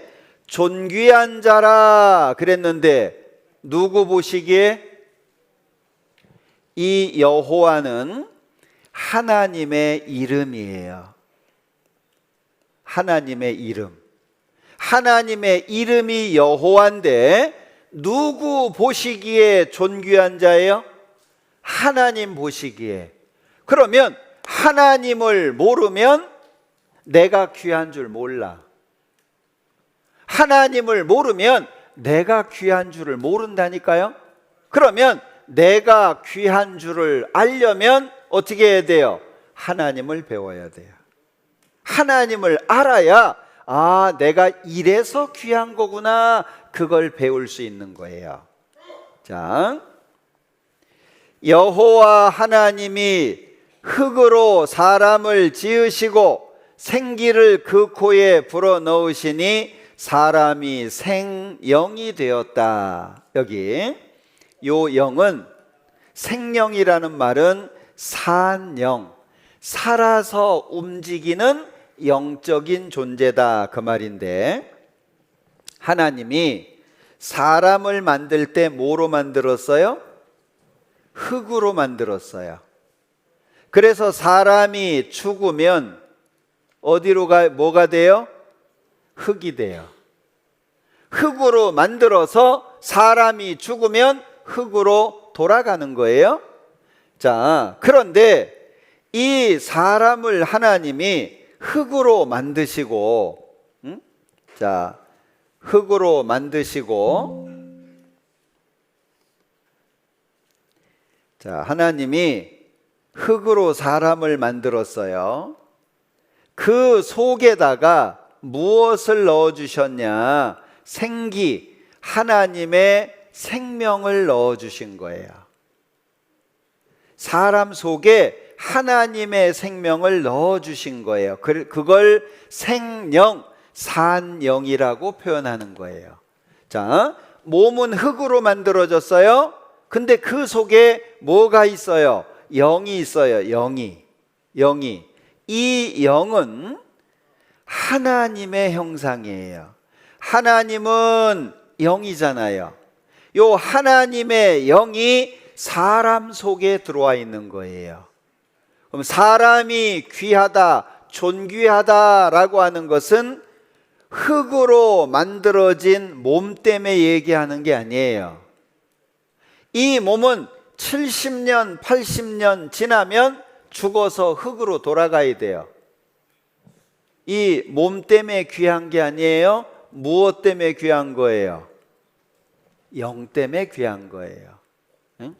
존귀한 자라 그랬는데 누구 보시기에? 이 여호와는 하나님의 이름이에요. 하나님의 이름. 하나님의 이름이 여호와인데 누구 보시기에 존귀한 자예요? 하나님 보시기에. 그러면 하나님을 모르면 내가 귀한 줄 몰라. 하나님을 모르면 내가 귀한 줄을 모른다니까요. 그러면 내가 귀한 줄을 알려면 어떻게 해야 돼요? 하나님을 배워야 돼요. 하나님을 알아야 아, 내가 이래서 귀한 거구나 그걸 배울 수 있는 거예요. 자, 여호와 하나님이 흙으로 사람을 지으시고 생기를 그 코에 불어넣으시니 사람이 생영이 되었다. 여기 요 영은 생명이라는 말은 산영, 살아서 움직이는 영적인 존재다 그 말인데, 하나님이 사람을 만들 때 뭐로 만들었어요? 흙으로 만들었어요. 그래서 사람이 죽으면 어디로 뭐가 돼요? 흙이 돼요. 흙으로 만들어서 사람이 죽으면 흙으로 돌아가는 거예요. 자, 그런데 이 사람을 하나님이 흙으로 만드시고, 자, 흙으로 만드시고, 자, 하나님이 흙으로 사람을 만들었어요. 그 속에다가 무엇을 넣어주셨냐? 생기, 하나님의 생명을 넣어주신 거예요. 사람 속에 하나님의 생명을 넣어주신 거예요. 그걸 생영, 산영이라고 표현하는 거예요. 자, 몸은 흙으로 만들어졌어요. 근데 그 속에 뭐가 있어요? 영이 있어요. 영이. 이 영은 하나님의 형상이에요. 하나님은 영이잖아요. 요 하나님의 영이 사람 속에 들어와 있는 거예요. 그럼 사람이 귀하다, 존귀하다라고 하는 것은 흙으로 만들어진 몸 때문에 얘기하는 게 아니에요. 이 몸은 70년, 80년 지나면 죽어서 흙으로 돌아가야 돼요. 이 몸 때문에 귀한 게 아니에요. 무엇 때문에 귀한 거예요? 영 때문에 귀한 거예요. 응?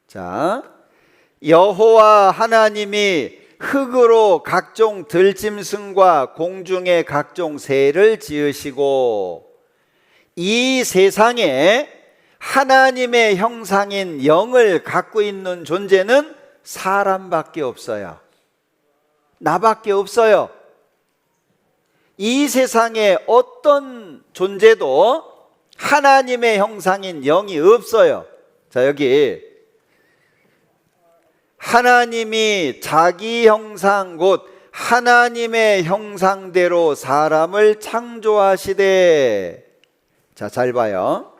자, 여호와 하나님이 흙으로 각종 들짐승과 공중의 각종 새를 지으시고 이 세상에 하나님의 형상인 영을 갖고 있는 존재는 사람밖에 없어요. 나밖에 없어요. 이 세상에 어떤 존재도 하나님의 형상인 영이 없어요. 자, 여기 하나님이 자기 형상 곧 하나님의 형상대로 사람을 창조하시되, 자, 잘 봐요.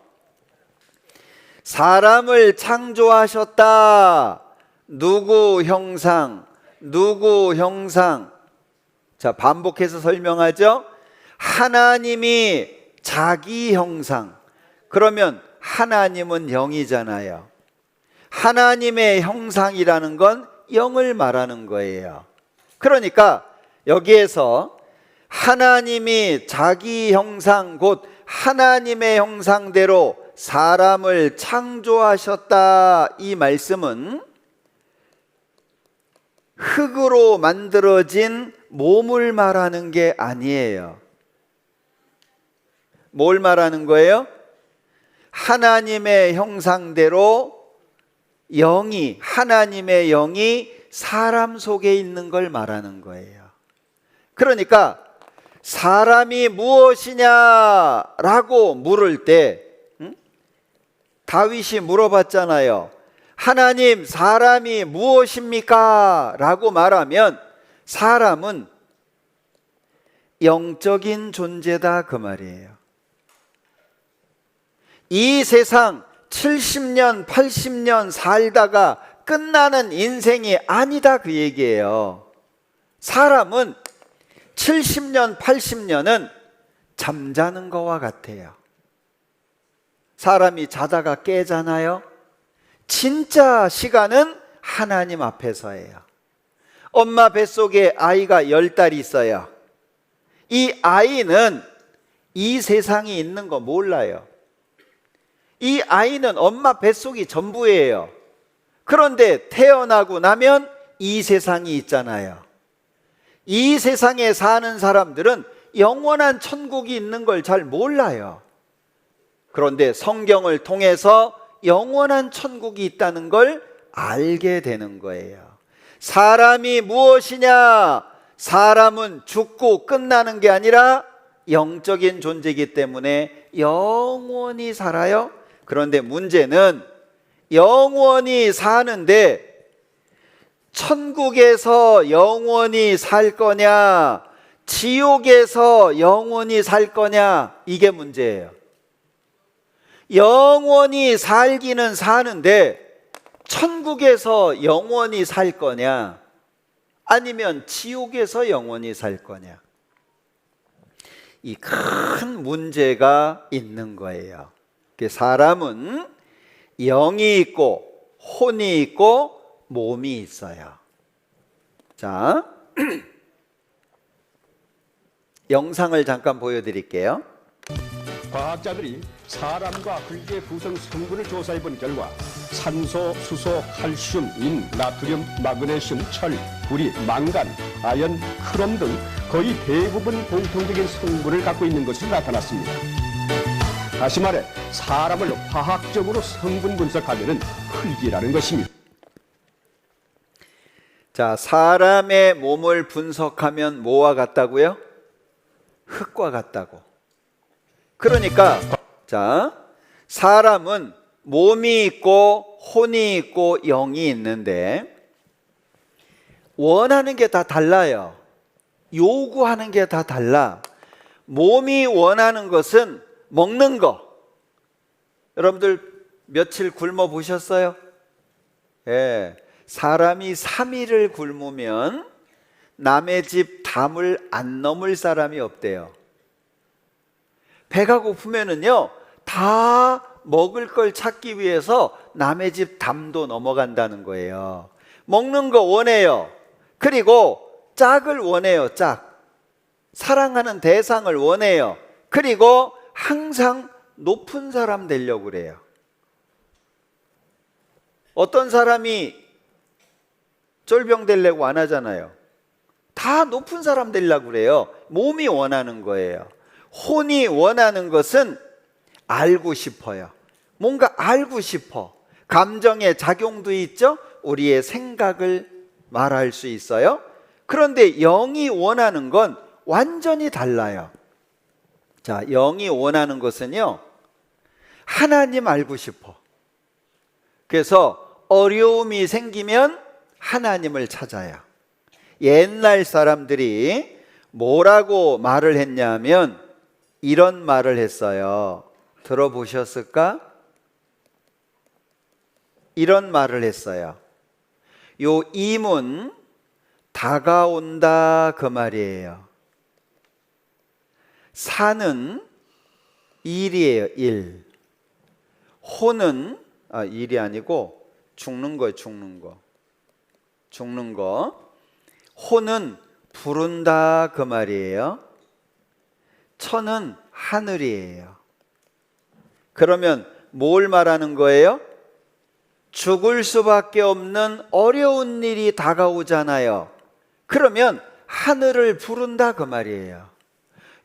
사람을 창조하셨다. 누구 형상, 누구 형상. 자, 반복해서 설명하죠. 하나님이 자기 형상. 그러면 하나님은 영이잖아요. 하나님의 형상이라는 건 영을 말하는 거예요. 그러니까 여기에서 하나님이 자기 형상 곧 하나님의 형상대로 사람을 창조하셨다. 이 말씀은 흙으로 만들어진 몸을 말하는 게 아니에요. 뭘 말하는 거예요? 하나님의 형상대로 영이, 하나님의 영이 사람 속에 있는 걸 말하는 거예요. 그러니까 사람이 무엇이냐라고 물을 때 다윗이 물어봤잖아요. 하나님, 사람이 무엇입니까? 라고 말하면 사람은 영적인 존재다 그 말이에요. 이 세상 70년, 80년 살다가 끝나는 인생이 아니다 그 얘기예요. 사람은 70년, 80년은 잠자는 거와 같아요. 사람이 자다가 깨잖아요. 진짜 시간은 하나님 앞에서예요. 엄마 뱃속에 아이가 10달 있어요. 이 아이는 이 세상이 있는 거 몰라요. 이 아이는 엄마 뱃속이 전부예요. 그런데 태어나고 나면 이 세상이 있잖아요. 이 세상에 사는 사람들은 영원한 천국이 있는 걸 잘 몰라요. 그런데 성경을 통해서 영원한 천국이 있다는 걸 알게 되는 거예요. 사람이 무엇이냐? 사람은 죽고 끝나는 게 아니라 영적인 존재이기 때문에 영원히 살아요. 그런데 문제는 영원히 사는데 천국에서 영원히 살 거냐, 지옥에서 영원히 살 거냐, 이게 문제예요. 영원히 살기는 사는데 천국에서 영원히 살 거냐, 아니면 지옥에서 영원히 살 거냐, 이 큰 문제가 있는 거예요. 사람은 영이 있고 혼이 있고 몸이 있어요. 자, 영상을 잠깐 보여드릴게요. 과학자들이 사람과 흙의 구성 성분을 조사해본 결과 산소, 수소, 칼슘, 인, 나트륨, 마그네슘, 철, 구리, 망간, 아연, 크롬 등 거의 대부분 공통적인 성분을 갖고 있는 것으로 나타났습니다. 다시 말해 사람을 화학적으로 성분 분석하면 흙이라는 것입니다. 자, 사람의 몸을 분석하면 뭐와 같다고요? 흙과 같다고. 그러니까 자, 사람은 몸이 있고 혼이 있고 영이 있는데 원하는 게 다 달라요. 요구하는 게 다 달라. 몸이 원하는 것은 먹는 거. 여러분들 며칠 굶어 보셨어요? 예. 사람이 3일을 굶으면 남의 집 담을 안 넘을 사람이 없대요. 배가 고프면은요, 다 먹을 걸 찾기 위해서 남의 집 담도 넘어간다는 거예요. 먹는 거 원해요. 그리고 짝을 원해요. 짝. 사랑하는 대상을 원해요. 그리고 항상 높은 사람 되려고 그래요. 어떤 사람이 쫄병 되려고 안 하잖아요. 다 높은 사람 되려고 그래요. 몸이 원하는 거예요. 혼이 원하는 것은 알고 싶어요. 뭔가 알고 싶어. 감정의 작용도 있죠. 우리의 생각을 말할 수 있어요. 그런데 영이 원하는 건 완전히 달라요. 자, 영이 원하는 것은요, 하나님 알고 싶어. 그래서 어려움이 생기면 하나님을 찾아요. 옛날 사람들이 뭐라고 말을 했냐면 이런 말을 했어요. 들어보셨을까? 이런 말을 했어요. 요 임은 다가온다 그 말이에요. 사는 일이에요. 일. 혼은 일이 아니고 죽는 거예요. 죽는 거. 죽는 거. 혼은 부른다 그 말이에요. 천은 하늘이에요. 그러면 뭘 말하는 거예요? 죽을 수밖에 없는 어려운 일이 다가오잖아요. 그러면 하늘을 부른다 그 말이에요.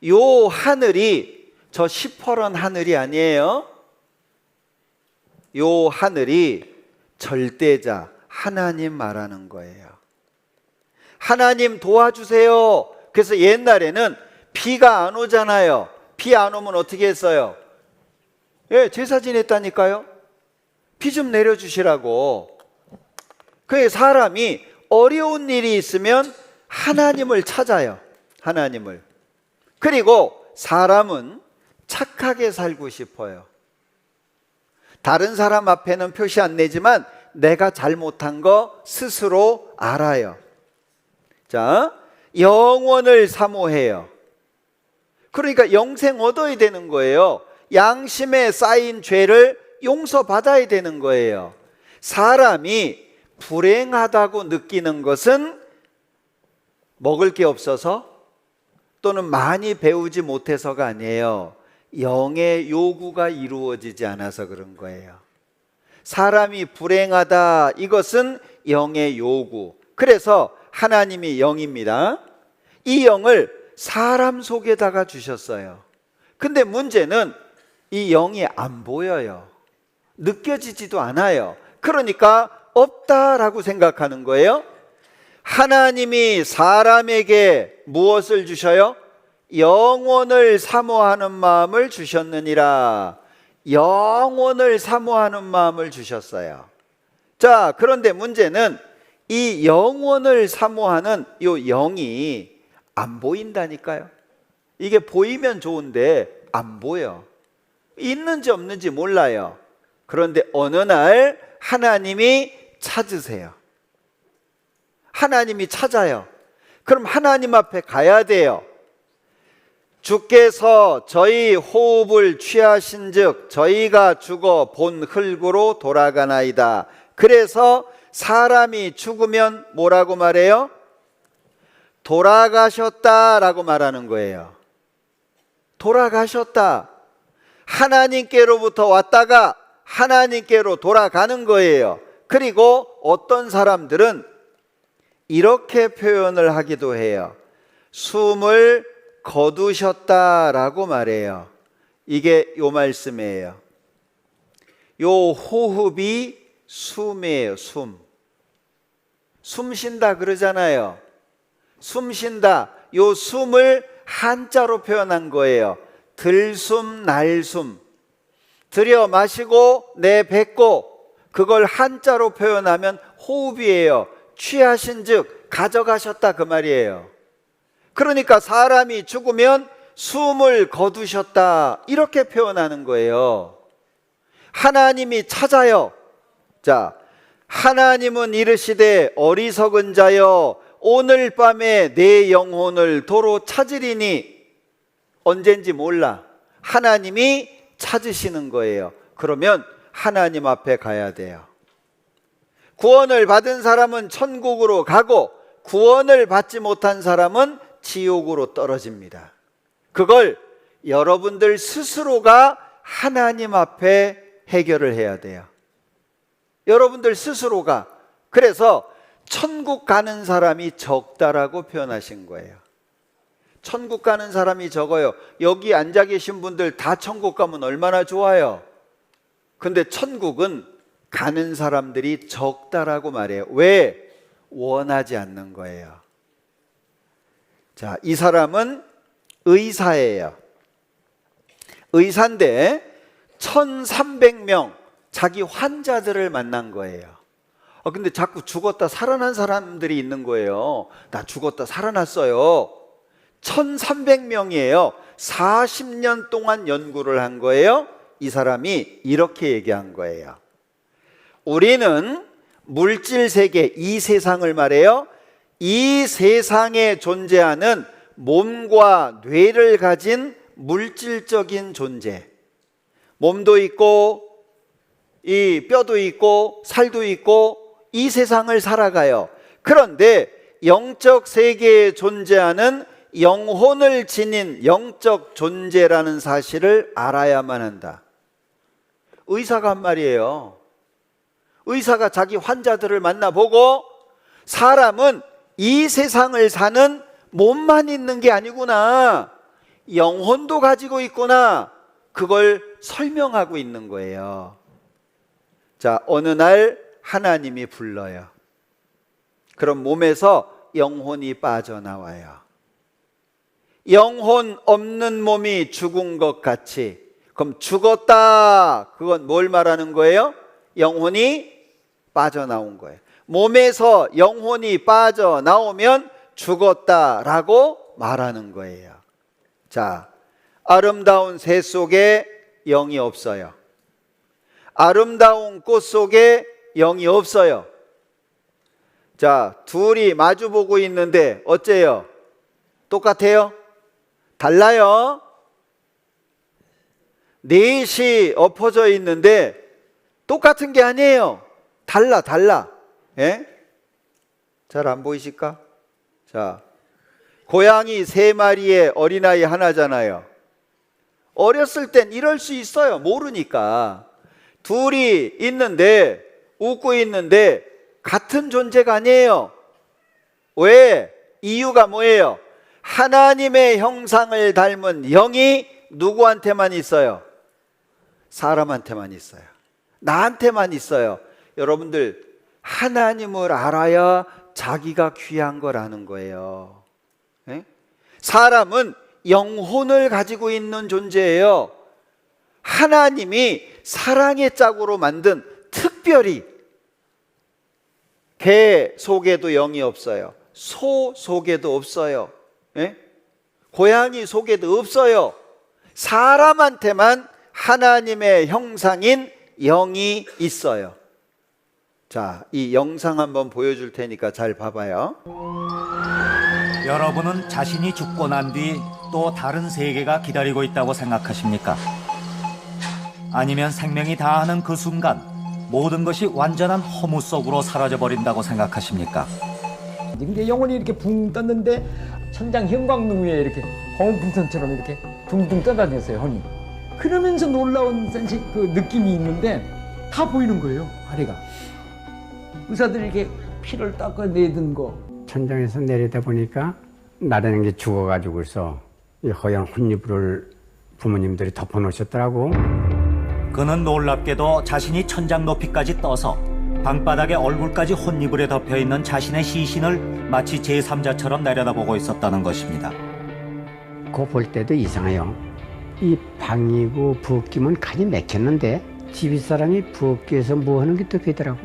요 하늘이 저 시퍼런 하늘이 아니에요. 요 하늘이 절대자 하나님 말하는 거예요. 하나님 도와주세요. 그래서 옛날에는 비가 안 오잖아요. 비 안 오면 어떻게 했어요? 예, 제사 지냈다니까요. 비 좀 내려주시라고. 그 사람이 어려운 일이 있으면 하나님을 찾아요. 하나님을. 그리고 사람은 착하게 살고 싶어요. 다른 사람 앞에는 표시 안 내지만 내가 잘못한 거 스스로 알아요. 자, 영원을 사모해요. 그러니까 영생 얻어야 되는 거예요. 양심에 쌓인 죄를 용서받아야 되는 거예요. 사람이 불행하다고 느끼는 것은 먹을 게 없어서 또는 많이 배우지 못해서가 아니에요. 영의 요구가 이루어지지 않아서 그런 거예요. 사람이 불행하다, 이것은 영의 요구. 그래서 하나님이 영입니다. 이 영을 사람 속에다가 주셨어요. 근데 문제는 이 영이 안 보여요. 느껴지지도 않아요. 그러니까 없다라고 생각하는 거예요. 하나님이 사람에게 무엇을 주셔요? 영원을 사모하는 마음을 주셨느니라. 영원을 사모하는 마음을 주셨어요. 자, 그런데 문제는 이 영원을 사모하는 이 영이 안 보인다니까요. 이게 보이면 좋은데 안 보여. 있는지 없는지 몰라요. 그런데 어느 날 하나님이 찾으세요. 하나님이 찾아요. 그럼 하나님 앞에 가야 돼요. 주께서 저희 호흡을 취하신 즉 저희가 죽어 본 흙으로 돌아가나이다. 그래서 사람이 죽으면 뭐라고 말해요? 돌아가셨다라고 말하는 거예요. 돌아가셨다. 하나님께로부터 왔다가 하나님께로 돌아가는 거예요. 그리고 어떤 사람들은 이렇게 표현을 하기도 해요. 숨을 거두셨다라고 말해요. 이게 요 말씀이에요. 요 호흡이 숨이에요. 숨. 숨 쉰다 그러잖아요. 숨 쉰다. 요 숨을 한자로 표현한 거예요. 들숨, 날숨. 들여 마시고 내뱉고, 그걸 한자로 표현하면 호흡이에요. 취하신 즉 가져가셨다 그 말이에요. 그러니까 사람이 죽으면 숨을 거두셨다 이렇게 표현하는 거예요. 하나님이 찾아요. 자, 하나님은 이르시되 어리석은 자여 오늘 밤에 내 영혼을 도로 찾으리니 언젠지 몰라. 하나님이 찾으시는 거예요. 그러면 하나님 앞에 가야 돼요. 구원을 받은 사람은 천국으로 가고 구원을 받지 못한 사람은 지옥으로 떨어집니다. 그걸 여러분들 스스로가 하나님 앞에 해결을 해야 돼요. 여러분들 스스로가. 그래서 천국 가는 사람이 적다라고 표현하신 거예요. 천국 가는 사람이 적어요. 여기 앉아 계신 분들 다 천국 가면 얼마나 좋아요. 근데 천국은 가는 사람들이 적다라고 말해요. 왜? 원하지 않는 거예요. 자, 이 사람은 의사예요. 의사인데 1300명 자기 환자들을 만난 거예요. 근데 자꾸 죽었다 살아난 사람들이 있는 거예요. 나 죽었다 살아났어요. 1300명이에요. 40년 동안 연구를 한 거예요. 이 사람이 이렇게 얘기한 거예요. 우리는 물질 세계, 이 세상을 말해요. 이 세상에 존재하는 몸과 뇌를 가진 물질적인 존재. 몸도 있고 이 뼈도 있고 살도 있고 이 세상을 살아가요. 그런데 영적 세계에 존재하는 영혼을 지닌 영적 존재라는 사실을 알아야만 한다. 의사가 한 말이에요. 의사가 자기 환자들을 만나보고 사람은 이 세상을 사는 몸만 있는 게 아니구나. 영혼도 가지고 있구나. 그걸 설명하고 있는 거예요. 자, 어느 날 하나님이 불러요. 그럼 몸에서 영혼이 빠져나와요. 영혼 없는 몸이 죽은 것 같이. 그럼 죽었다. 그건 뭘 말하는 거예요? 영혼이 빠져나온 거예요. 몸에서 영혼이 빠져나오면 죽었다라고 말하는 거예요. 자, 아름다운 새 속에 영이 없어요. 아름다운 꽃 속에 영이 없어요. 자, 둘이 마주보고 있는데 어째요? 똑같아요? 달라요? 넷이 엎어져 있는데 똑같은 게 아니에요. 달라. 예? 잘 안 보이실까? 자, 고양이 3마리에 어린아이 하나잖아요. 어렸을 땐 이럴 수 있어요. 모르니까. 둘이 있는데, 웃고 있는데 같은 존재가 아니에요. 왜? 이유가 뭐예요? 하나님의 형상을 닮은 영이 누구한테만 있어요? 사람한테만 있어요. 나한테만 있어요. 여러분들, 하나님을 알아야 자기가 귀한 걸 아는 거예요. 예? 사람은 영혼을 가지고 있는 존재예요. 하나님이 사랑의 짝으로 만든, 특별히 개 속에도 영이 없어요. 소 속에도 없어요. 예? 고양이 속에도 없어요. 사람한테만 하나님의 형상인 영이 있어요. 자, 이 영상 한번 보여줄 테니까 잘 봐봐요. 여러분은 자신이 죽고 난 뒤 또 다른 세계가 기다리고 있다고 생각하십니까? 아니면 생명이 다하는 그 순간 모든 것이 완전한 허무 속으로 사라져버린다고 생각하십니까? 근데 영혼이 이렇게 붕 떴는데 천장 형광등 위에 이렇게 공풍선처럼 이렇게 둥둥 떠다녔어요, 혼이. 그러면서 놀라운 그 느낌이 있는데 다 보이는 거예요, 아래가. 의사들이 이렇게 피를 닦아내던 거. 천장에서 내리다 보니까 나라는 게 죽어가지고서 이 허연 혼이불을 부모님들이 덮어놓으셨더라고. 그는 놀랍게도 자신이 천장 높이까지 떠서 방바닥에 얼굴까지 혼이불에 덮여있는 자신의 시신을 마치 제3자처럼 내려다보고 있었다는 것입니다. 그거 볼 때도 이상해요. 이 방이고 부엌기면 간이 막혔는데 집윗사람이 부엌기에서 뭐 하는 게 또 되더라고.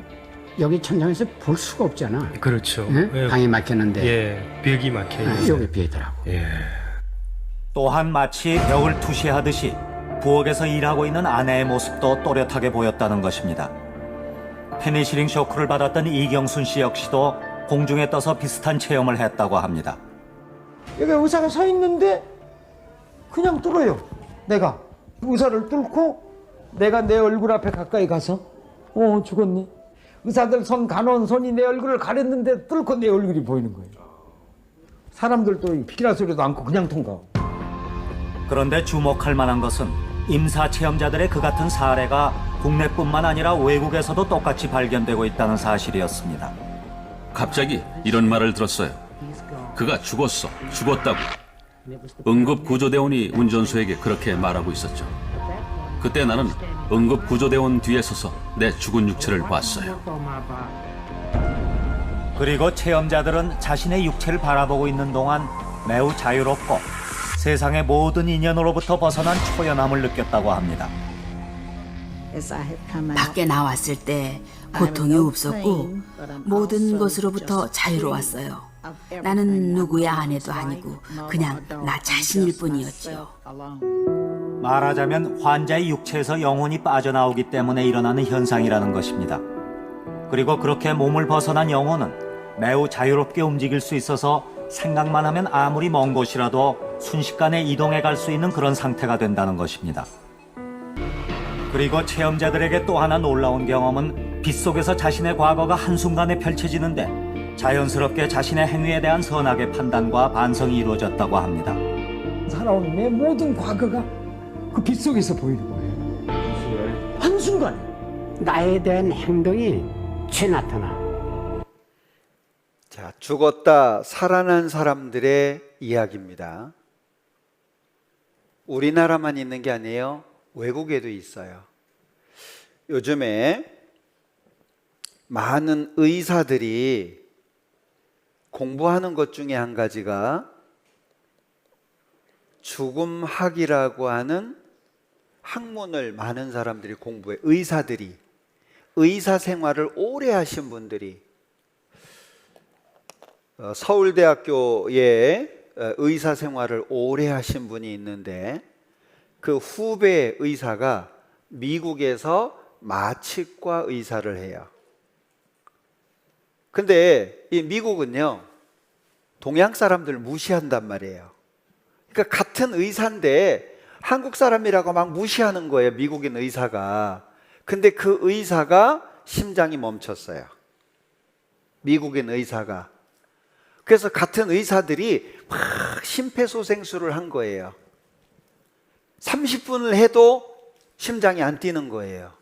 여기 천장에서 볼 수가 없잖아. 그렇죠. 응? 예. 방이 막혔는데 예, 벽이 막혀 있어요. 여기 비더라고. 예. 또한 마치 벽을 투시하듯이 부엌에서 일하고 있는 아내의 모습도 또렷하게 보였다는 것입니다. 페니실링 쇼크를 받았던 이경순 씨 역시도 공중에 떠서 비슷한 체험을 했다고 합니다. 여기 의사가 서 있는데 그냥 뚫어요. 내가 의사를 뚫고 내가 내 얼굴 앞에 가까이 가서 죽었네. 의사들 손, 간호원 손이 내 얼굴을 가렸는데 뚫고 내 얼굴이 보이는 거예요. 사람들도 피키라 소리도 않고 그냥 통과하고. 그런데 주목할 만한 것은 임사 체험자들의 그 같은 사례가 국내뿐만 아니라 외국에서도 똑같이 발견되고 있다는 사실이었습니다. 갑자기 이런 말을 들었어요. 그가 죽었어, 죽었다고. 응급구조대원이 운전수에게 그렇게 말하고 있었죠. 그때 나는 응급구조대원 뒤에 서서 내 죽은 육체를 봤어요. 그리고 체험자들은 자신의 육체를 바라보고 있는 동안 매우 자유롭고 세상의 모든 인연으로부터 벗어난 초연함을 느꼈다고 합니다. 밖에 나왔을 때 고통이 없었고 모든 것으로부터 자유로웠어요. 나는 누구의 아내도 아니고 그냥 나 자신일 뿐이었지요. 말하자면 환자의 육체에서 영혼이 빠져나오기 때문에 일어나는 현상이라는 것입니다. 그리고 그렇게 몸을 벗어난 영혼은 매우 자유롭게 움직일 수 있어서 생각만 하면 아무리 먼 곳이라도 순식간에 이동해 갈 수 있는 그런 상태가 된다는 것입니다. 그리고 체험자들에게 또 하나 놀라운 경험은 빗속에서 자신의 과거가 한순간에 펼쳐지는데 자연스럽게 자신의 행위에 대한 선악의 판단과 반성이 이루어졌다고 합니다. 살아온 내 모든 과거가 그 빗속에서 보이는 거예요. 한순간에. 나에 대한 행동이 죄 나타나. 자, 죽었다 살아난 사람들의 이야기입니다. 우리나라만 있는 게 아니에요. 외국에도 있어요. 요즘에 많은 의사들이 공부하는 것 중에 한 가지가 죽음학이라고 하는 학문을 많은 사람들이 공부해. 의사들이, 의사 생활을 오래 하신 분들이 서울대학교에 의사 생활을 오래 하신 분이 있는데 그 후배 의사가 미국에서 마취과 의사를 해요. 근데 이 미국은요, 동양 사람들을 무시한단 말이에요. 그러니까 같은 의사인데 한국 사람이라고 막 무시하는 거예요, 미국인 의사가. 근데 그 의사가 심장이 멈췄어요. 미국인 의사가. 그래서 같은 의사들이 막 심폐소생술을 한 거예요. 30분을 해도 심장이 안 뛰는 거예요.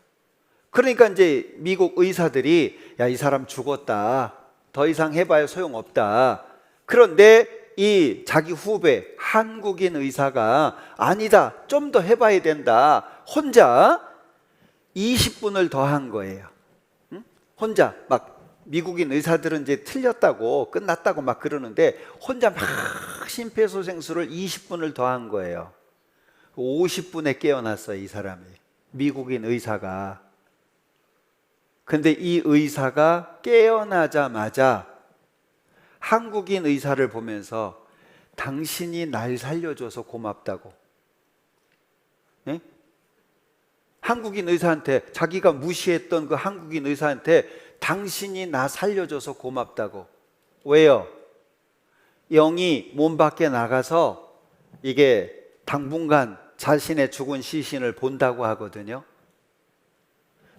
그러니까 이제 미국 의사들이 야, 이 사람 죽었다. 더 이상 해봐야 소용없다. 그런데 이 자기 후배 한국인 의사가 아니다. 좀 더 해봐야 된다. 혼자 20분을 더 한 거예요. 응? 혼자 막 미국인 의사들은 이제 틀렸다고 끝났다고 막 그러는데 혼자 막 심폐소생술을 20분을 더 한 거예요. 50분에 깨어났어요, 이 사람이. 미국인 의사가. 근데 이 의사가 깨어나자마자 한국인 의사를 보면서 당신이 날 살려줘서 고맙다고. 네? 한국인 의사한테, 자기가 무시했던 그 한국인 의사한테 당신이 나 살려줘서 고맙다고. 왜요? 영이 몸 밖에 나가서 이게 당분간 자신의 죽은 시신을 본다고 하거든요.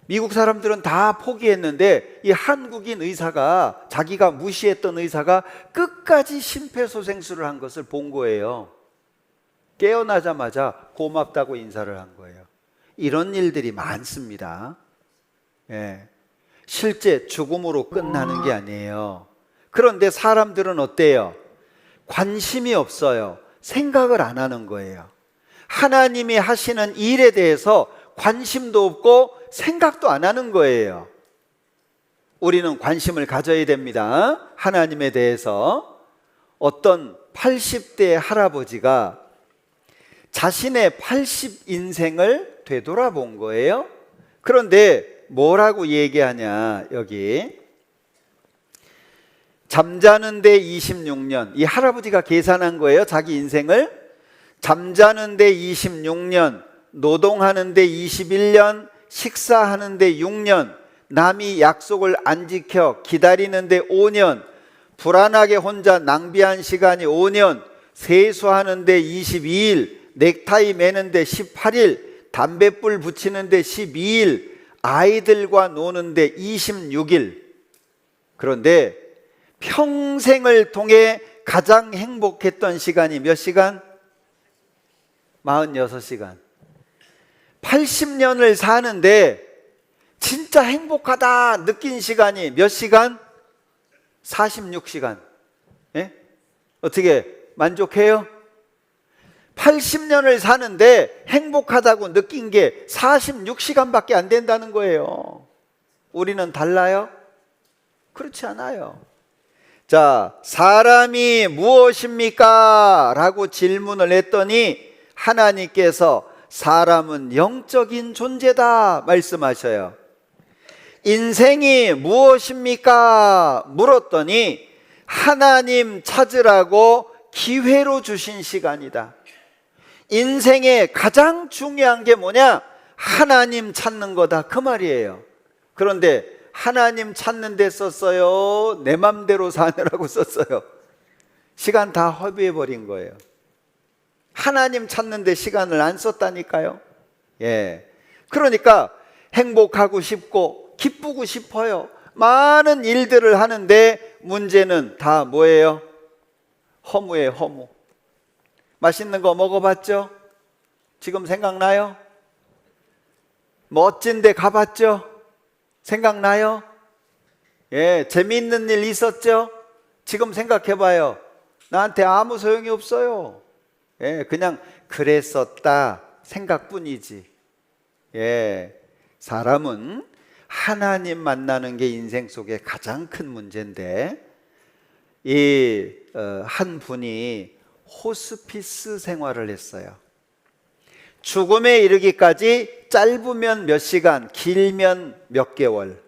미국 사람들은 다 포기했는데 이 한국인 의사가, 자기가 무시했던 의사가 끝까지 심폐소생술을 한 것을 본 거예요. 깨어나자마자 고맙다고 인사를 한 거예요. 이런 일들이 많습니다. 예. 실제 죽음으로 끝나는 게 아니에요. 그런데 사람들은 어때요? 관심이 없어요. 생각을 안 하는 거예요. 하나님이 하시는 일에 대해서 관심도 없고 생각도 안 하는 거예요. 우리는 관심을 가져야 됩니다. 하나님에 대해서. 어떤 80대 할아버지가 자신의 80인생을 되돌아본 거예요. 그런데 뭐라고 얘기하냐, 여기. 잠자는데 26년. 이 할아버지가 계산한 거예요, 자기 인생을. 잠자는데 26년, 노동하는데 21년, 식사하는데 6년, 남이 약속을 안 지켜 기다리는데 5년, 불안하게 혼자 낭비한 시간이 5년, 세수하는데 22일, 넥타이 매는데 18일, 담뱃불 붙이는데 12일, 아이들과 노는데 26일. 그런데 평생을 통해 가장 행복했던 시간이 몇 시간? 46시간. 80년을 사는데 진짜 행복하다 느낀 시간이 몇 시간? 46시간. 예? 어떻게 만족해요? 80년을 사는데 행복하다고 느낀 게 46시간밖에 안 된다는 거예요. 우리는 달라요? 그렇지 않아요. 자, 사람이 무엇입니까? 라고 질문을 했더니 하나님께서 사람은 영적인 존재다 말씀하셔요. 인생이 무엇입니까? 물었더니 하나님 찾으라고 기회로 주신 시간이다. 인생의 가장 중요한 게 뭐냐? 하나님 찾는 거다, 그 말이에요. 그런데 하나님 찾는 데 썼어요? 내 맘대로 사느라고 썼어요? 시간 다 허비해 버린 거예요. 하나님 찾는 데 시간을 안 썼다니까요. 예. 그러니까 행복하고 싶고 기쁘고 싶어요. 많은 일들을 하는데 문제는 다 뭐예요? 허무예요, 허무. 맛있는 거 먹어봤죠? 지금 생각나요? 멋진 데 가봤죠? 생각나요? 예, 재미있는 일 있었죠? 지금 생각해봐요. 나한테 아무 소용이 없어요. 예, 그냥 그랬었다 생각뿐이지. 예, 사람은 하나님 만나는 게 인생 속에 가장 큰 문제인데, 한 분이 호스피스 생활을 했어요. 죽음에 이르기까지 짧으면 몇 시간, 길면 몇 개월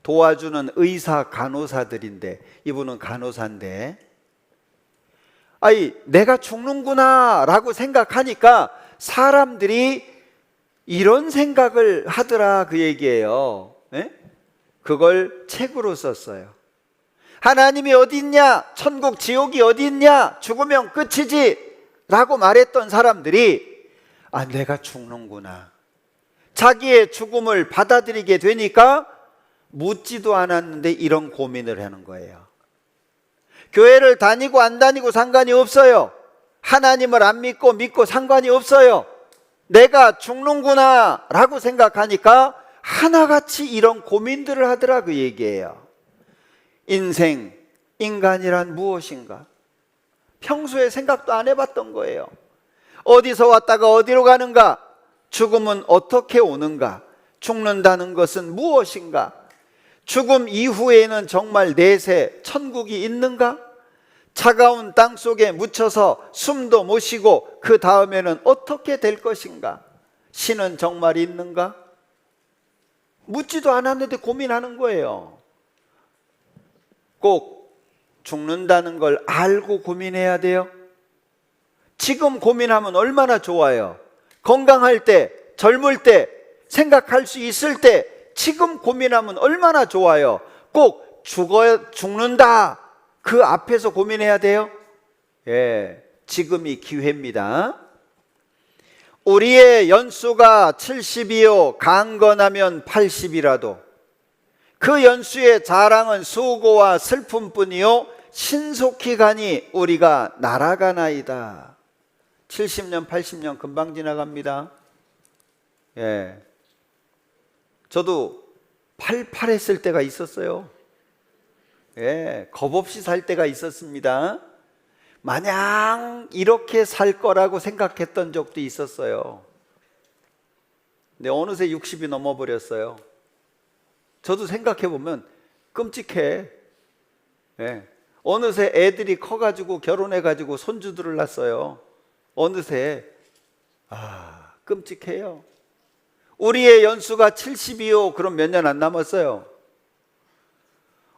도와주는 의사, 간호사들인데, 이분은 간호사인데, 아이, 내가 죽는구나 라고 생각하니까 사람들이 이런 생각을 하더라, 그 얘기예요. 예? 그걸 책으로 썼어요. 하나님이 어디 있냐? 천국, 지옥이 어디 있냐? 죽으면 끝이지 라고 말했던 사람들이, 아, 내가 죽는구나, 자기의 죽음을 받아들이게 되니까 묻지도 않았는데 이런 고민을 하는 거예요. 교회를 다니고 안 다니고 상관이 없어요. 하나님을 안 믿고 믿고 상관이 없어요. 내가 죽는구나 라고 생각하니까 하나같이 이런 고민들을 하더라, 그 얘기예요. 인생, 인간이란 무엇인가? 평소에 생각도 안 해봤던 거예요. 어디서 왔다가 어디로 가는가? 죽음은 어떻게 오는가? 죽는다는 것은 무엇인가? 죽음 이후에는 정말 내세 천국이 있는가? 차가운 땅 속에 묻혀서 숨도 못 쉬고 그 다음에는 어떻게 될 것인가? 신은 정말 있는가? 묻지도 않았는데 고민하는 거예요. 꼭 죽는다는 걸 알고 고민해야 돼요. 지금 고민하면 얼마나 좋아요. 건강할 때, 젊을 때, 생각할 수 있을 때 지금 고민하면 얼마나 좋아요. 꼭 죽는다, 그 앞에서 고민해야 돼요. 예, 지금이 기회입니다. 우리의 연수가 70이요 강건하면 80이라도 그 연수의 자랑은 수고와 슬픔뿐이요 신속히 가니 우리가 날아가나이다. 70년 80년 금방 지나갑니다. 예, 저도 팔팔했을 때가 있었어요. 예, 겁 없이 살 때가 있었습니다. 마냥 이렇게 살 거라고 생각했던 적도 있었어요. 근데 어느새 60이 넘어버렸어요. 저도 생각해보면 끔찍해. 예, 어느새 애들이 커가지고 결혼해가지고 손주들을 낳았어요. 어느새 끔찍해요. 우리의 연수가 70이요 그럼 몇 년 안 남았어요.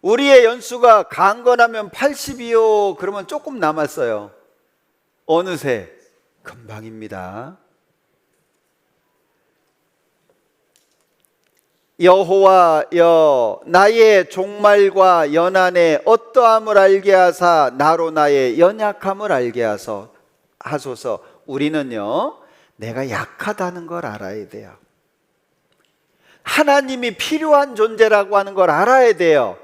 우리의 연수가 강건하면 80이요 그러면 조금 남았어요. 어느새 금방입니다. 여호와여 나의 종말과 연한의 어떠함을 알게 하사 나로 나의 연약함을 알게 하소서. 우리는요 내가 약하다는 걸 알아야 돼요. 하나님이 필요한 존재라고 하는 걸 알아야 돼요.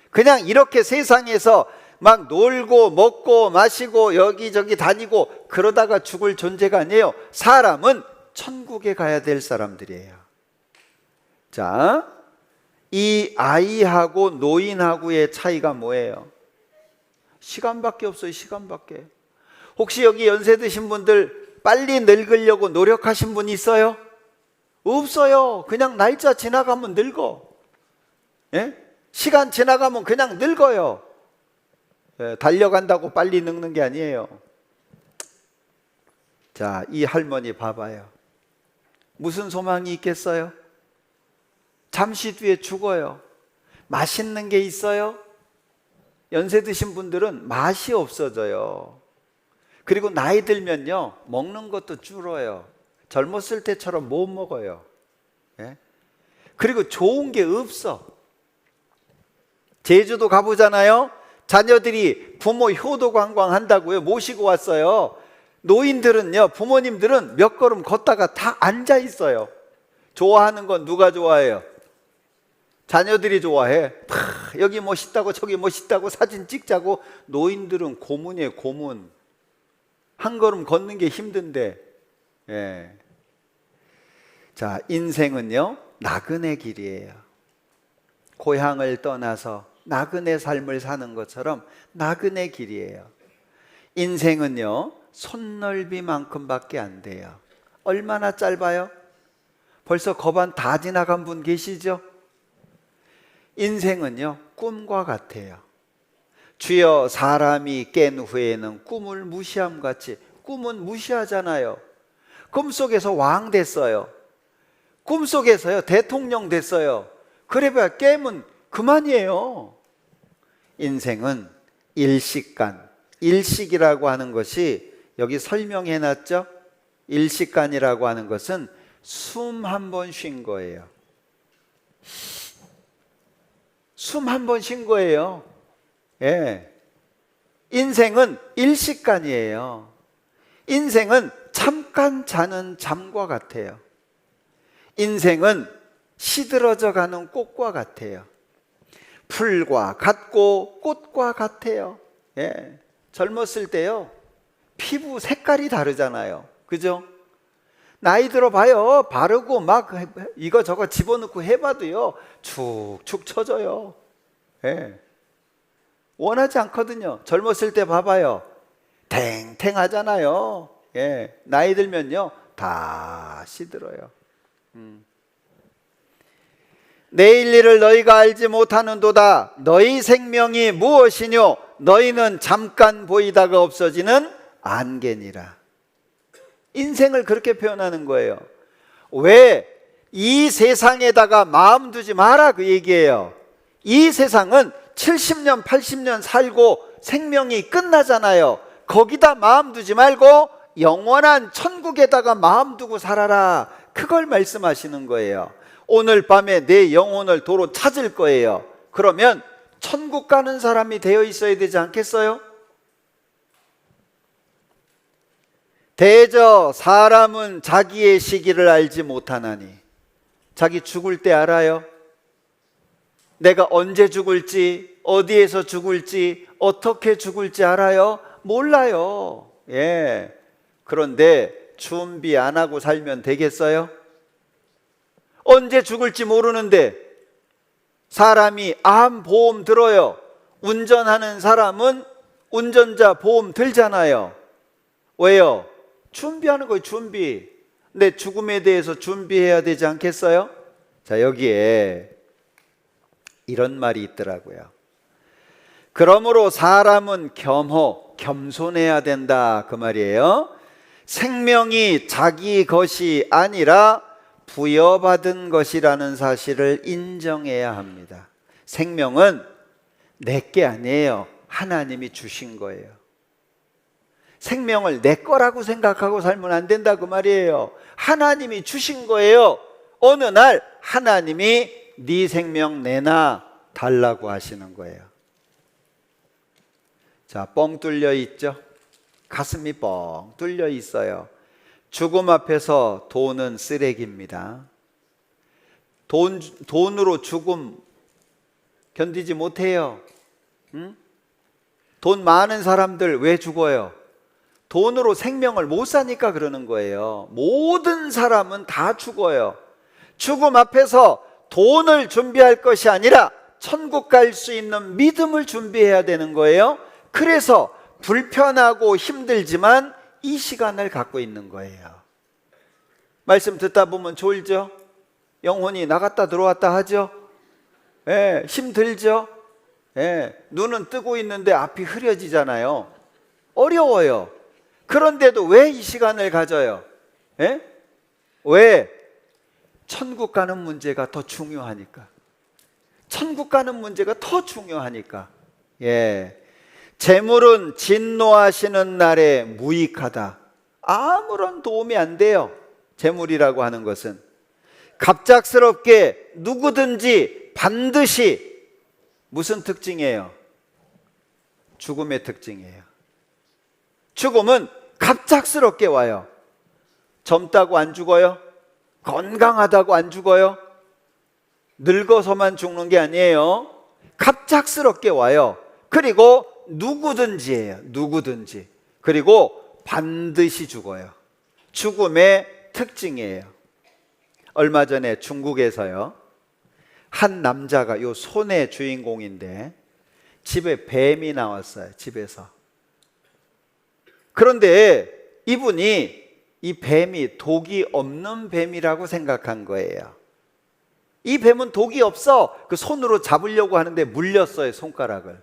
그냥 이렇게 세상에서 막 놀고 먹고 마시고 여기저기 다니고 그러다가 죽을 존재가 아니에요. 사람은 천국에 가야 될 사람들이에요. 자, 이 아이하고 노인하고의 차이가 뭐예요? 시간밖에 없어요. 시간밖에. 혹시 여기 연세 드신 분들 빨리 늙으려고 노력하신 분 있어요? 없어요. 그냥 날짜 지나가면 늙어. 예? 시간 지나가면 그냥 늙어요. 예, 달려간다고 빨리 늙는 게 아니에요. 자, 이 할머니 봐봐요. 무슨 소망이 있겠어요? 잠시 뒤에 죽어요. 맛있는 게 있어요? 연세 드신 분들은 맛이 없어져요. 그리고 나이 들면요 먹는 것도 줄어요. 젊었을 때처럼 못 먹어요. 예? 그리고 좋은 게 없어. 제주도 가보잖아요. 자녀들이 부모 효도 관광 한다고요. 모시고 왔어요. 노인들은요, 부모님들은 몇 걸음 걷다가 다 앉아 있어요. 좋아하는 건 누가 좋아해요? 자녀들이 좋아해. 여기 멋있다고 저기 멋있다고 사진 찍자고. 노인들은 고문이에요. 고문. 한 걸음 걷는 게 힘든데. 예. 자, 인생은요 나그네 길이에요. 고향을 떠나서 나그네 삶을 사는 것처럼 나그네 길이에요. 인생은요 손넓이만큼밖에 안 돼요. 얼마나 짧아요? 벌써 거반 다 지나간 분 계시죠? 인생은요 꿈과 같아요. 주여 사람이 깬 후에는 꿈을 무시함 같이. 꿈은 무시하잖아요. 꿈속에서 왕 됐어요. 꿈속에서요 대통령 됐어요. 그래봐야 깨면 그만이에요. 인생은 일식간. 일식이라고 하는 것이 여기 설명해 놨죠? 일식간이라고 하는 것은 숨 한 번 쉰 거예요. 숨 한 번 쉰 거예요. 예. 인생은 일식간이에요. 인생은 잠깐 자는 잠과 같아요. 인생은 시들어져 가는 꽃과 같아요. 풀과 같고 꽃과 같아요. 예. 젊었을 때요 피부 색깔이 다르잖아요. 그죠? 나이 들어봐요. 바르고 막 이거저거 집어넣고 해봐도요 축축 처져요. 예. 원하지 않거든요. 젊었을 때 봐봐요. 탱탱하잖아요. 예. 나이 들면요 다 시들어요. 내일 일을 너희가 알지 못하는도다. 너희 생명이 무엇이뇨? 너희는 잠깐 보이다가 없어지는 안개니라. 인생을 그렇게 표현하는 거예요. 왜? 이 세상에다가 마음 두지 마라 그 얘기예요. 이 세상은 70년 80년 살고 생명이 끝나잖아요. 거기다 마음 두지 말고 영원한 천국에다가 마음 두고 살아라. 그걸 말씀하시는 거예요. 오늘 밤에 내 영혼을 도로 찾을 거예요. 그러면 천국 가는 사람이 되어 있어야 되지 않겠어요? 대저 사람은 자기의 시기를 알지 못하나니. 자기 죽을 때 알아요? 내가 언제 죽을지, 어디에서 죽을지, 어떻게 죽을지 알아요? 몰라요. 예. 그런데 준비 안 하고 살면 되겠어요? 언제 죽을지 모르는데 사람이 암 보험 들어요. 운전하는 사람은 운전자 보험 들잖아요. 왜요? 준비하는 거예요. 준비. 내 죽음에 대해서 준비해야 되지 않겠어요? 자, 여기에 이런 말이 있더라고요. 그러므로 사람은 겸손해야 된다 그 말이에요. 생명이 자기 것이 아니라 부여받은 것이라는 사실을 인정해야 합니다. 생명은 내 게 아니에요. 하나님이 주신 거예요. 생명을 내 거라고 생각하고 살면 안 된다 그 말이에요. 하나님이 주신 거예요. 어느 날 하나님이 네 생명 내놔 달라고 하시는 거예요. 자, 뻥 뚫려 있죠? 가슴이 뻥 뚫려 있어요. 죽음 앞에서 돈은 쓰레기입니다. 돈으로 죽음 견디지 못해요. 응? 돈 많은 사람들 왜 죽어요? 돈으로 생명을 못 사니까 그러는 거예요. 모든 사람은 다 죽어요. 죽음 앞에서 돈을 준비할 것이 아니라 천국 갈 수 있는 믿음을 준비해야 되는 거예요. 그래서 불편하고 힘들지만 이 시간을 갖고 있는 거예요. 말씀 듣다 보면 졸죠? 영혼이 나갔다 들어왔다 하죠? 예, 힘들죠? 예, 눈은 뜨고 있는데 앞이 흐려지잖아요. 어려워요. 그런데도 왜 이 시간을 가져요? 예? 왜? 천국 가는 문제가 더 중요하니까. 천국 가는 문제가 더 중요하니까. 예. 재물은 진노하시는 날에 무익하다. 아무런 도움이 안 돼요. 재물이라고 하는 것은. 갑작스럽게 누구든지 반드시 무슨 특징이에요? 죽음의 특징이에요. 죽음은 갑작스럽게 와요. 젊다고 안 죽어요? 건강하다고 안 죽어요? 늙어서만 죽는 게 아니에요. 갑작스럽게 와요. 그리고 누구든지예요. 누구든지. 그리고 반드시 죽어요. 죽음의 특징이에요. 얼마 전에 중국에서요, 한 남자가, 요 손의 주인공인데 집에 뱀이 나왔어요. 집에서. 그런데 이분이 이 뱀이 독이 없는 뱀이라고 생각한 거예요. 이 뱀은 독이 없어. 그 손으로 잡으려고 하는데 물렸어요, 손가락을.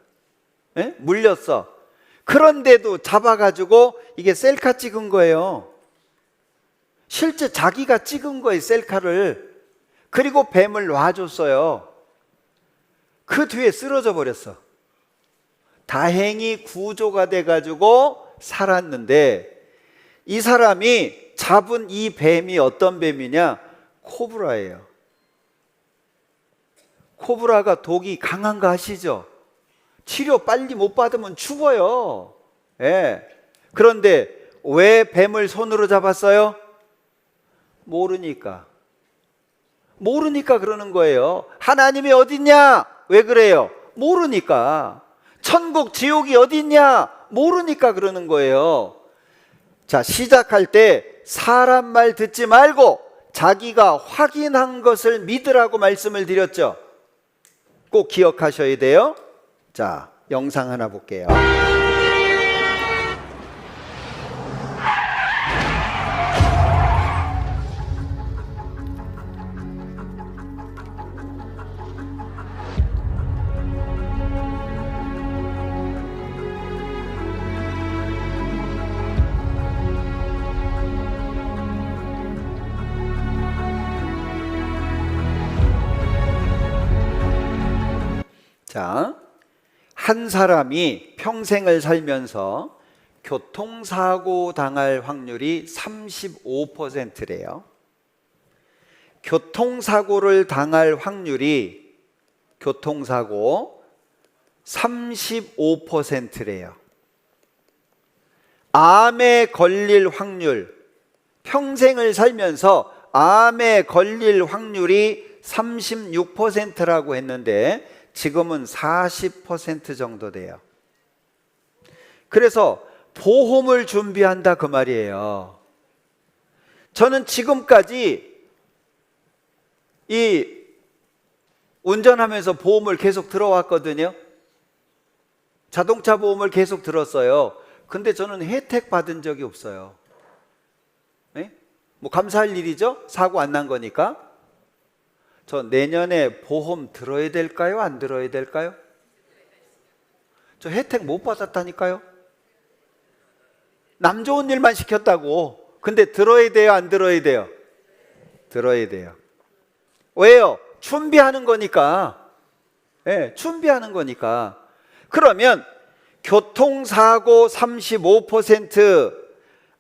예? 물렸어. 그런데도 잡아가지고 이게 셀카 찍은 거예요. 실제 자기가 찍은 거예요, 셀카를. 그리고 뱀을 놔줬어요. 그 뒤에 쓰러져 버렸어. 다행히 구조가 돼가지고 살았는데, 이 사람이 잡은 이 뱀이 어떤 뱀이냐? 코브라예요. 코브라가 독이 강한 거 아시죠? 치료 빨리 못 받으면 죽어요. 예. 그런데 왜 뱀을 손으로 잡았어요? 모르니까. 모르니까 그러는 거예요. 하나님이 어딨냐? 왜 그래요? 모르니까. 천국, 지옥이 어딨냐? 모르니까 그러는 거예요. 자, 시작할 때 사람 말 듣지 말고 자기가 확인한 것을 믿으라고 말씀을 드렸죠. 꼭 기억하셔야 돼요. 자, 영상 하나 볼게요. 자, 한 사람이 평생을 살면서 교통사고 당할 확률이 35%래요. 교통사고를 당할 확률이, 교통사고 35%래요. 암에 걸릴 확률, 평생을 살면서 암에 걸릴 확률이 36%라고 했는데 지금은 40% 정도 돼요. 그래서 보험을 준비한다 그 말이에요. 저는 지금까지 이 운전하면서 보험을 계속 들어왔거든요. 자동차 보험을 계속 들었어요. 근데 저는 혜택 받은 적이 없어요. 네? 뭐 감사할 일이죠? 사고 안 난 거니까. 저 내년에 보험 들어야 될까요? 안 들어야 될까요? 저 혜택 못 받았다니까요. 남 좋은 일만 시켰다고. 근데 들어야 돼요? 안 들어야 돼요? 들어야 돼요. 왜요? 준비하는 거니까. 네, 준비하는 거니까. 그러면 교통사고 35%,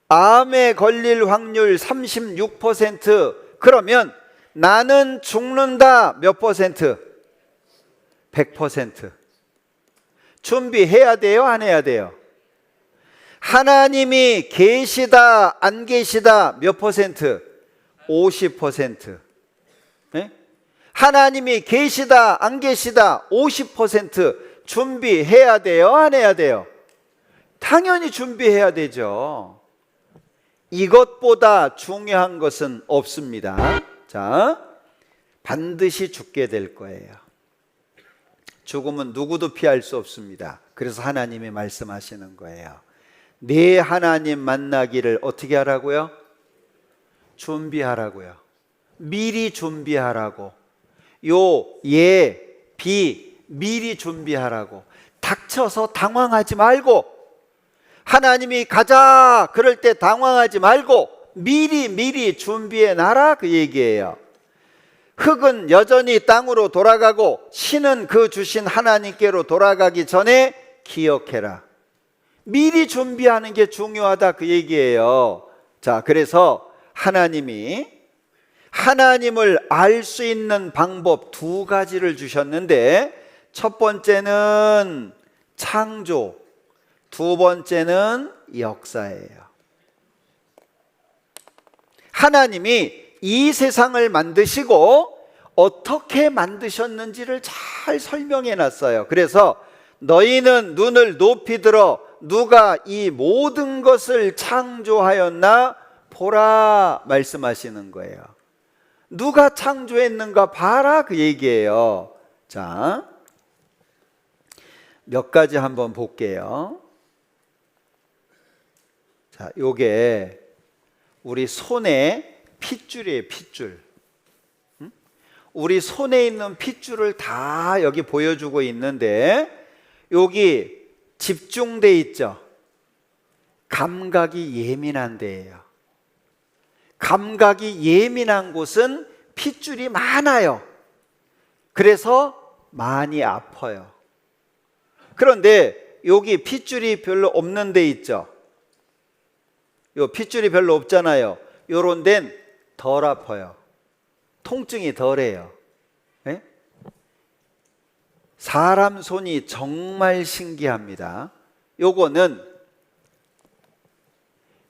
암에 걸릴 확률 36%, 그러면 나는 죽는다 몇 퍼센트? 100%. 준비해야 돼요, 안 해야 돼요? 하나님이 계시다 안 계시다 몇 퍼센트? 50%. 네? 하나님이 계시다 안 계시다 50% 준비해야 돼요, 안 해야 돼요? 당연히 준비해야 되죠. 이것보다 중요한 것은 없습니다. 자, 반드시 죽게 될 거예요. 죽음은 누구도 피할 수 없습니다. 그래서 하나님이 말씀하시는 거예요. 내 하나님 만나기를 어떻게 하라고요? 준비하라고요. 미리 준비하라고. 미리 준비하라고. 닥쳐서 당황하지 말고, 하나님이 가자 그럴 때 당황하지 말고 미리 준비해 놔라, 그 얘기예요. 흙은 여전히 땅으로 돌아가고 신은 그 주신 하나님께로 돌아가기 전에 기억해라. 미리 준비하는 게 중요하다, 그 얘기예요. 자, 그래서 하나님을 알 수 있는 방법 두 가지를 주셨는데, 첫 번째는 창조, 두 번째는 역사예요. 하나님이 이 세상을 만드시고 어떻게 만드셨는지를 잘 설명해 놨어요. 그래서 너희는 눈을 높이 들어 누가 이 모든 것을 창조하였나 보라 말씀하시는 거예요. 누가 창조했는가 봐라, 그 얘기예요. 자, 몇 가지 한번 볼게요. 자, 요게 우리 손에 핏줄이에요, 핏줄. 우리 손에 있는 핏줄을 다 여기 보여주고 있는데, 여기 집중돼 있죠. 감각이 예민한 데예요. 감각이 예민한 곳은 핏줄이 많아요. 그래서 많이 아파요. 그런데 여기 핏줄이 별로 없는 데 있죠. 요 핏줄이 별로 없잖아요. 요런 데는 덜 아파요. 통증이 덜해요. 네? 사람 손이 정말 신기합니다. 요거는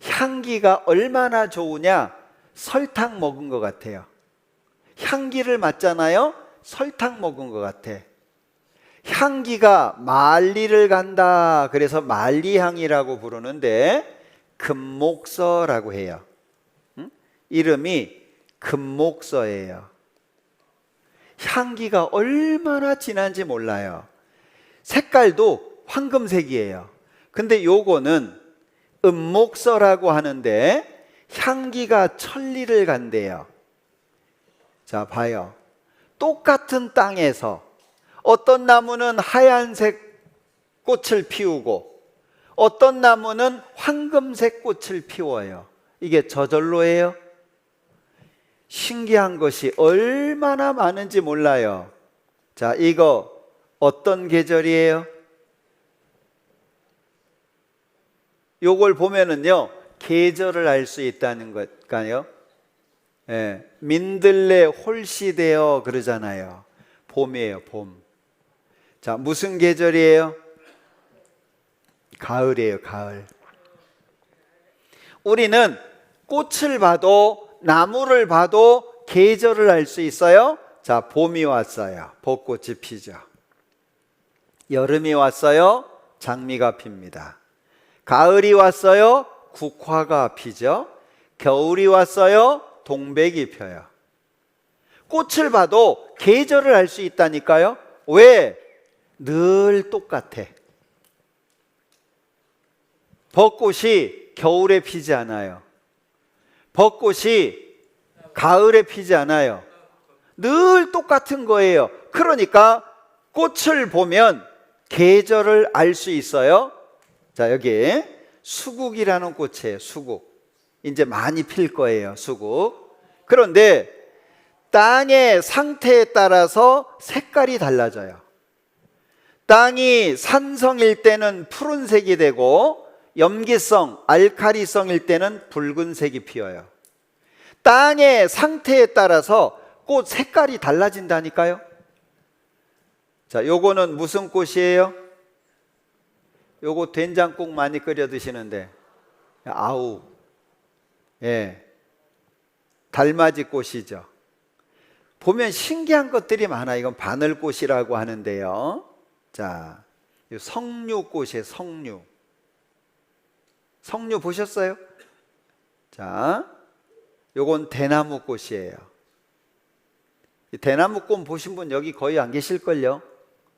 향기가 얼마나 좋으냐, 설탕 먹은 것 같아요. 향기를 맡잖아요. 설탕 먹은 것 같아. 향기가 만리를 간다. 그래서 만리향이라고 부르는데 금목서라고 해요. 이름이 금목서예요. 향기가 얼마나 진한지 몰라요. 색깔도 황금색이에요. 근데 요거는 은목서라고 하는데 향기가 천리를 간대요. 자, 봐요. 똑같은 땅에서 어떤 나무는 하얀색 꽃을 피우고 어떤 나무는 황금색 꽃을 피워요. 이게 저절로예요? 신기한 것이 얼마나 많은지 몰라요. 자, 이거 어떤 계절이에요? 요걸 보면은요, 계절을 알 수 있다는 것까요? 예, 민들레 홀시되어 그러잖아요. 봄이에요, 봄. 자, 무슨 계절이에요? 가을이에요, 가을. 우리는 꽃을 봐도 나무를 봐도 계절을 알 수 있어요. 자, 봄이 왔어요. 벚꽃이 피죠. 여름이 왔어요. 장미가 핍니다. 가을이 왔어요. 국화가 피죠. 겨울이 왔어요. 동백이 펴요. 꽃을 봐도 계절을 알 수 있다니까요. 왜? 늘 똑같아. 벚꽃이 겨울에 피지 않아요. 벚꽃이 가을에 피지 않아요. 늘 똑같은 거예요. 그러니까 꽃을 보면 계절을 알 수 있어요. 자, 여기 수국이라는 꽃이에요. 수국. 이제 많이 필 거예요, 수국. 그런데 땅의 상태에 따라서 색깔이 달라져요. 땅이 산성일 때는 푸른색이 되고 염기성, 알칼리성일 때는 붉은색이 피어요. 땅의 상태에 따라서 꽃 색깔이 달라진다니까요. 자, 요거는 무슨 꽃이에요? 요거 된장국 많이 끓여 드시는데, 아우, 예, 달맞이 꽃이죠. 보면 신기한 것들이 많아. 이건 바늘꽃이라고 하는데요. 자, 석류꽃이에요. 석류. 석류 보셨어요? 자, 요건 대나무꽃이에요. 이 대나무꽃 보신 분 여기 거의 안 계실걸요?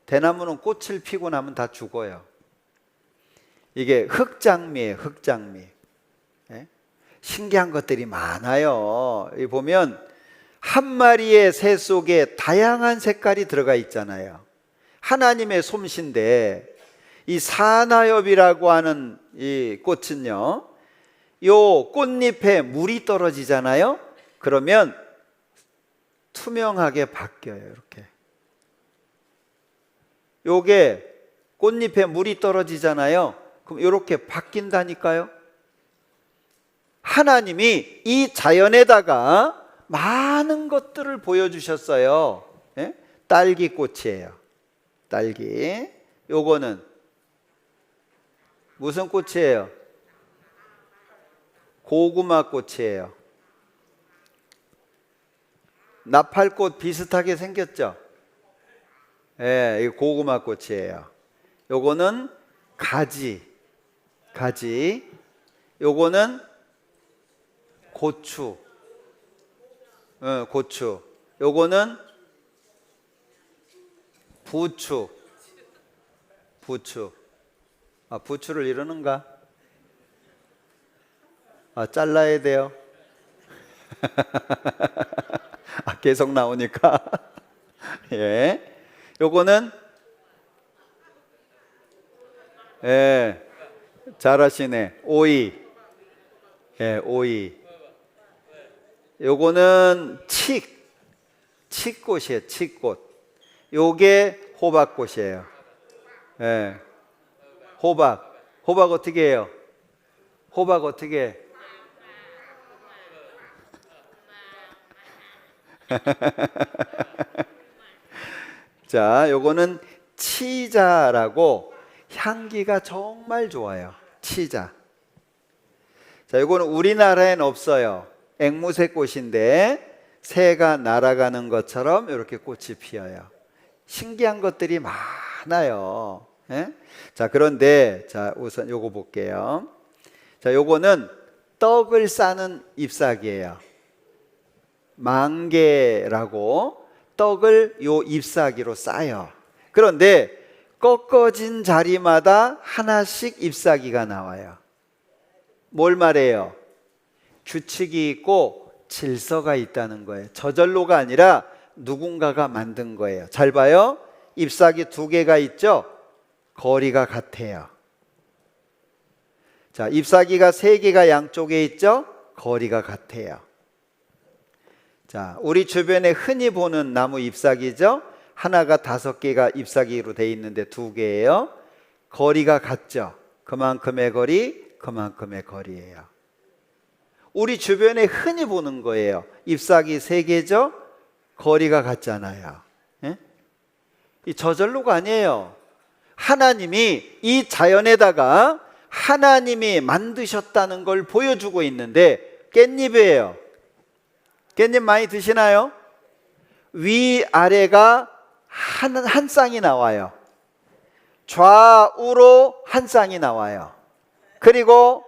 대나무는 꽃을 피고 나면 다 죽어요. 이게 흑장미예요. 흑장미. 예? 신기한 것들이 많아요. 이 보면 한 마리의 새 속에 다양한 색깔이 들어가 있잖아요. 하나님의 솜씨인데, 이 사나엽이라고 하는 이 꽃은요, 요 꽃잎에 물이 떨어지잖아요. 그러면 투명하게 바뀌어요. 이렇게. 요게 꽃잎에 물이 떨어지잖아요. 그럼 이렇게 바뀐다니까요. 하나님이 이 자연에다가 많은 것들을 보여주셨어요. 예? 딸기꽃이에요. 딸기. 요거는 무슨 꽃이에요? 고구마 꽃이에요. 나팔꽃 비슷하게 생겼죠? 예, 이 고구마 꽃이에요. 요거는 가지. 요거는 고추. 고추. 요거는 부추. 아, 부추를 이러는가? 아, 잘라야 돼요. 아, 계속 나오니까. 예. 요거는, 예, 잘하시네. 오이. 예, 오이. 요거는 칡꽃이에요. 칡꽃. 요게 호박꽃이에요. 예. 호박 어떻게 해요? 호박 어떻게 해? 자, 요거는 치자라고 향기가 정말 좋아요. 치자. 자, 요거는 우리나라엔 없어요. 앵무새 꽃인데 새가 날아가는 것처럼 이렇게 꽃이 피어요. 신기한 것들이 많아요. 예? 자, 그런데 자, 우선 요거 볼게요. 자, 요거는 떡을 싸는 잎사귀예요. 망개라고 떡을 요 잎사귀로 싸요. 그런데 꺾어진 자리마다 하나씩 잎사귀가 나와요. 뭘 말해요? 규칙이 있고 질서가 있다는 거예요. 저절로가 아니라 누군가가 만든 거예요. 잘 봐요. 잎사귀 2개가 있죠? 거리가 같아요. 자, 잎사귀가 3개가 양쪽에 있죠? 거리가 같아요. 자, 우리 주변에 흔히 보는 나무 잎사귀죠? 하나가 5개가 잎사귀로 돼 있는데 2개예요. 거리가 같죠? 그만큼의 거리예요. 우리 주변에 흔히 보는 거예요. 잎사귀 3개죠? 거리가 같잖아요. 예? 이 저절로가 아니에요. 하나님이 이 자연에다가 하나님이 만드셨다는 걸 보여주고 있는데, 깻잎이에요. 깻잎 많이 드시나요? 위아래가 한 쌍이 나와요. 좌우로 한 쌍이 나와요. 그리고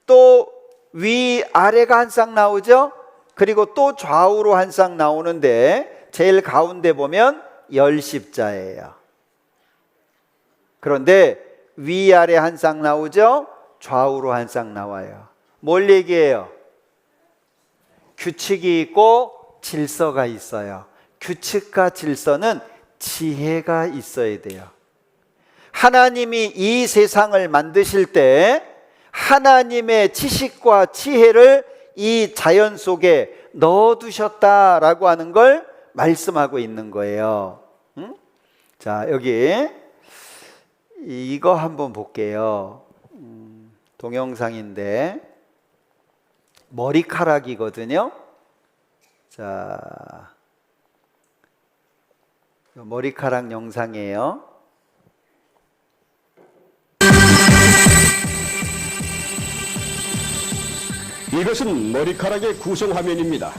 또 위아래가 한 쌍 나오죠? 그리고 또 좌우로 한 쌍 나오는데 제일 가운데 보면 열십자예요. 그런데 위아래 한 쌍 나오죠? 좌우로 한 쌍 나와요. 뭘 얘기해요? 규칙이 있고 질서가 있어요. 규칙과 질서는 지혜가 있어야 돼요. 하나님이 이 세상을 만드실 때 하나님의 지식과 지혜를 이 자연 속에 넣어두셨다라고 하는 걸 말씀하고 있는 거예요. 응? 자, 여기 이거 한번 볼게요. 동영상인데 머리카락이거든요. 자, 머리카락 영상이에요. 이것은 머리카락의 구성 화면입니다.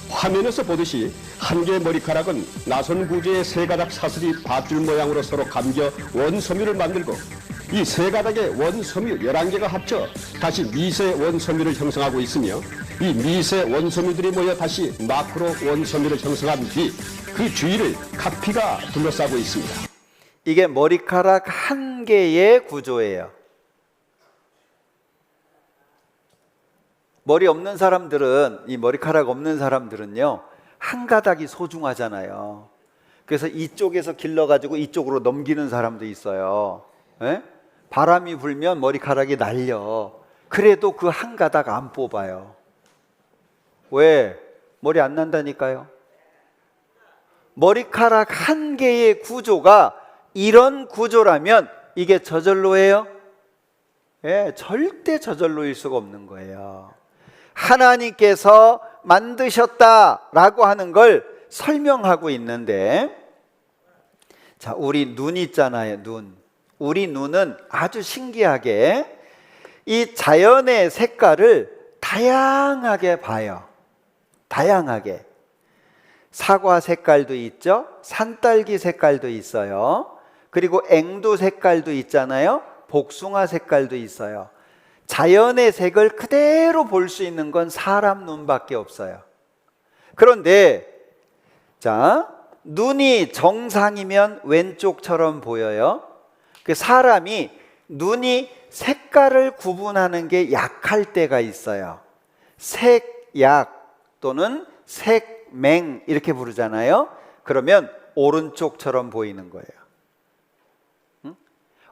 화면에서 보듯이 한 개의 머리카락은 나선 구조의 세 가닥 사슬이 밧줄 모양으로 서로 감겨 원섬유를 만들고 이 세 가닥의 원섬유 11개가 합쳐 다시 미세 원섬유를 형성하고 있으며 이 미세 원섬유들이 모여 다시 마크로 원섬유를 형성한 뒤 그 주위를 각피가 둘러싸고 있습니다. 이게 머리카락 한 개의 구조예요. 머리 없는 사람들은, 이 머리카락 없는 사람들은요, 한 가닥이 소중하잖아요. 그래서 이쪽에서 길러가지고 이쪽으로 넘기는 사람도 있어요. 예? 바람이 불면 머리카락이 날려. 그래도 그 한 가닥 안 뽑아요. 왜? 머리 안 난다니까요. 머리카락 한 개의 구조가 이런 구조라면 이게 저절로예요? 예, 절대 저절로일 수가 없는 거예요. 하나님께서 만드셨다라고 하는 걸 설명하고 있는데, 자, 우리 눈 있잖아요. 눈. 우리 눈은 아주 신기하게 이 자연의 색깔을 다양하게 봐요. 다양하게. 사과 색깔도 있죠. 산딸기 색깔도 있어요. 그리고 앵두 색깔도 있잖아요. 복숭아 색깔도 있어요. 자연의 색을 그대로 볼 수 있는 건 사람 눈밖에 없어요. 그런데 자, 눈이 정상이면 왼쪽처럼 보여요. 그 사람이 눈이 색깔을 구분하는 게 약할 때가 있어요. 색약 또는 색맹 이렇게 부르잖아요. 그러면 오른쪽처럼 보이는 거예요.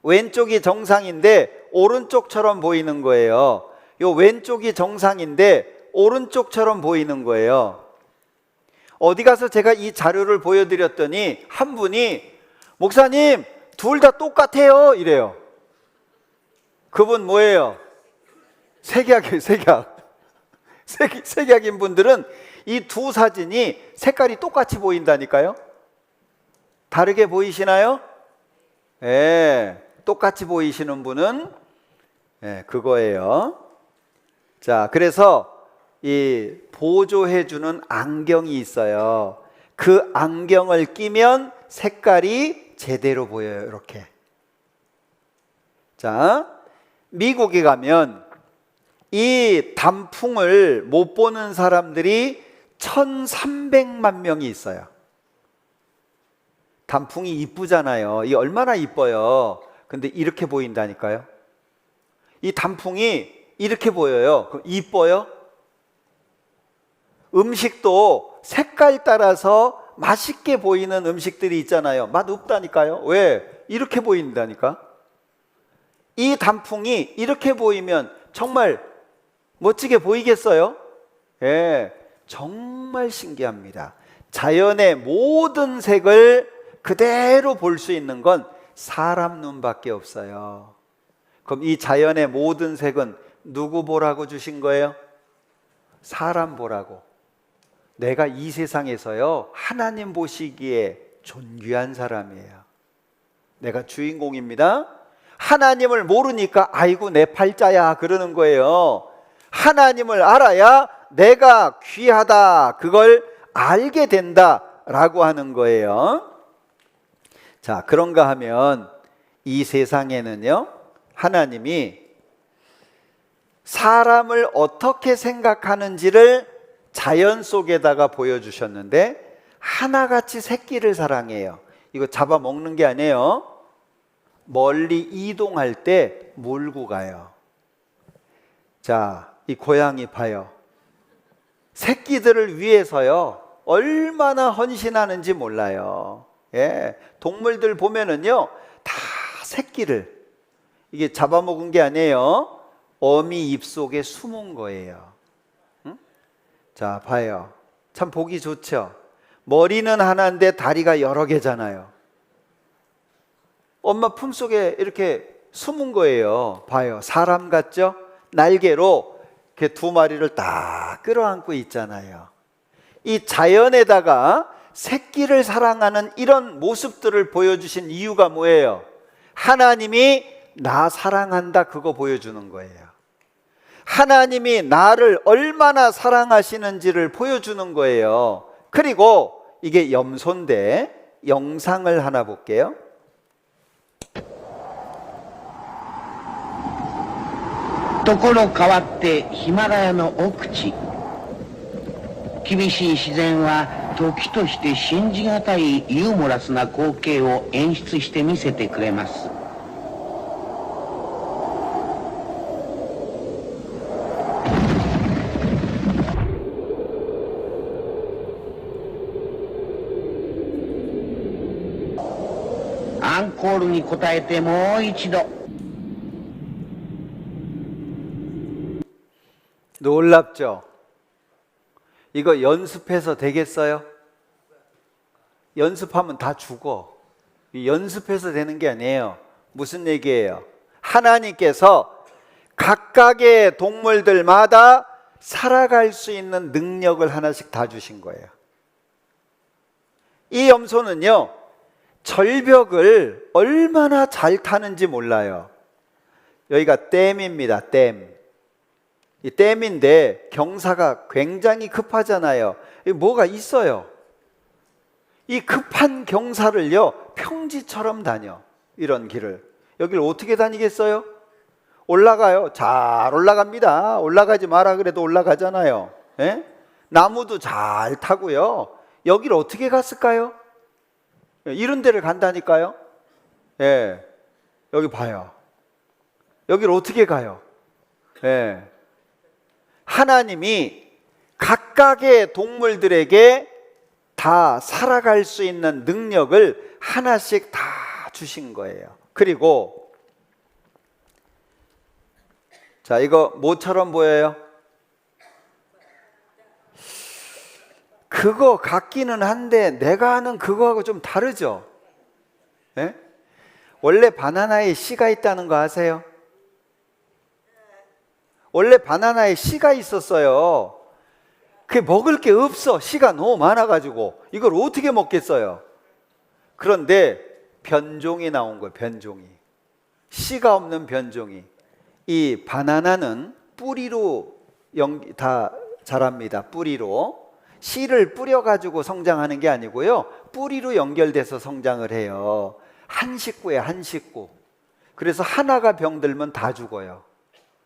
왼쪽이 정상인데 오른쪽처럼 보이는 거예요. 요 왼쪽이 정상인데 오른쪽처럼 보이는 거예요. 어디 가서 제가 이 자료를 보여드렸더니 한 분이 목사님 둘 다 똑같아요 이래요. 그분 뭐예요? 색약이에요. 색약인 분들은 이 두 사진이 색깔이 똑같이 보인다니까요. 다르게 보이시나요? 예, 똑같이 보이시는 분은 그거예요. 자, 그래서 이 보조해주는 안경이 있어요. 그 안경을 끼면 색깔이 제대로 보여요. 이렇게. 자, 미국에 가면 이 단풍을 못 보는 사람들이 1300만 명이 있어요. 단풍이 이쁘잖아요. 이 얼마나 이뻐요. 근데 이렇게 보인다니까요. 이 단풍이 이렇게 보여요. 그럼 이뻐요? 음식도 색깔 따라서 맛있게 보이는 음식들이 있잖아요. 맛 없다니까요. 왜? 이렇게 보인다니까. 이 단풍이 이렇게 보이면 정말 멋지게 보이겠어요? 예, 정말 신기합니다. 자연의 모든 색을 그대로 볼 수 있는 건 사람 눈밖에 없어요. 그럼 이 자연의 모든 색은 누구 보라고 주신 거예요? 사람 보라고. 내가 이 세상에서요, 하나님 보시기에 존귀한 사람이에요. 내가 주인공입니다. 하나님을 모르니까 아이고 내 팔자야 그러는 거예요. 하나님을 알아야 내가 귀하다, 그걸 알게 된다라고 하는 거예요. 자, 그런가 하면 이 세상에는요, 하나님이 사람을 어떻게 생각하는지를 자연 속에다가 보여주셨는데 하나같이 새끼를 사랑해요. 이거 잡아먹는 게 아니에요. 멀리 이동할 때 몰고 가요. 자, 이 고양이 봐요. 새끼들을 위해서요, 얼마나 헌신하는지 몰라요. 예, 동물들 보면은요, 다 새끼를, 이게 잡아먹은 게 아니에요. 어미 입속에 숨은 거예요. 응? 자, 봐요. 참 보기 좋죠. 머리는 하나인데 다리가 여러 개잖아요. 엄마 품속에 이렇게 숨은 거예요. 봐요. 사람 같죠? 날개로 이렇게 두 마리를 딱 끌어안고 있잖아요. 이 자연에다가 새끼를 사랑하는 이런 모습들을 보여주신 이유가 뭐예요? 하나님이 나 사랑한다, 그거 보여주는 거예요. 하나님이 나를 얼마나 사랑하시는지를 보여주는 거예요. 그리고 이게 염소인데 영상을 하나 볼게요. ところ変わってヒマラヤの奥地、厳しい自然は時として信じがたいユーモラスな光景を演出して見せてくれます。アンコールに応えてもう一度。 놀랍죠? 이거 연습해서 되겠어요? 연습하면 다 죽어. 연습해서 되는 게 아니에요. 무슨 얘기예요? 하나님께서 각각의 동물들마다 살아갈 수 있는 능력을 하나씩 다 주신 거예요. 이 염소는요, 절벽을 얼마나 잘 타는지 몰라요. 여기가 댐입니다. 댐. 이 댐인데 경사가 굉장히 급하잖아요. 뭐가 있어요. 이 급한 경사를요, 평지처럼 다녀. 이런 길을. 여기를 어떻게 다니겠어요? 올라가요. 잘 올라갑니다. 올라가지 마라 그래도 올라가잖아요. 예? 나무도 잘 타고요. 여기를 어떻게 갔을까요? 이런 데를 간다니까요. 예. 여기 봐요. 여기를 어떻게 가요? 예. 하나님이 각각의 동물들에게 다 살아갈 수 있는 능력을 하나씩 다 주신 거예요. 그리고 자, 이거 뭐처럼 보여요? 그거 같기는 한데 내가 아는 그거하고 좀 다르죠? 예? 원래 바나나에 씨가 있다는 거 아세요? 원래 바나나에 씨가 있었어요. 그게 먹을 게 없어. 씨가 너무 많아가지고 이걸 어떻게 먹겠어요? 그런데 변종이 나온 거예요. 변종이. 씨가 없는 변종이. 이 바나나는 뿌리로 다 자랍니다. 뿌리로. 씨를 뿌려가지고 성장하는 게 아니고요, 뿌리로 연결돼서 성장을 해요. 한 식구에 한 식구. 그래서 하나가 병들면 다 죽어요.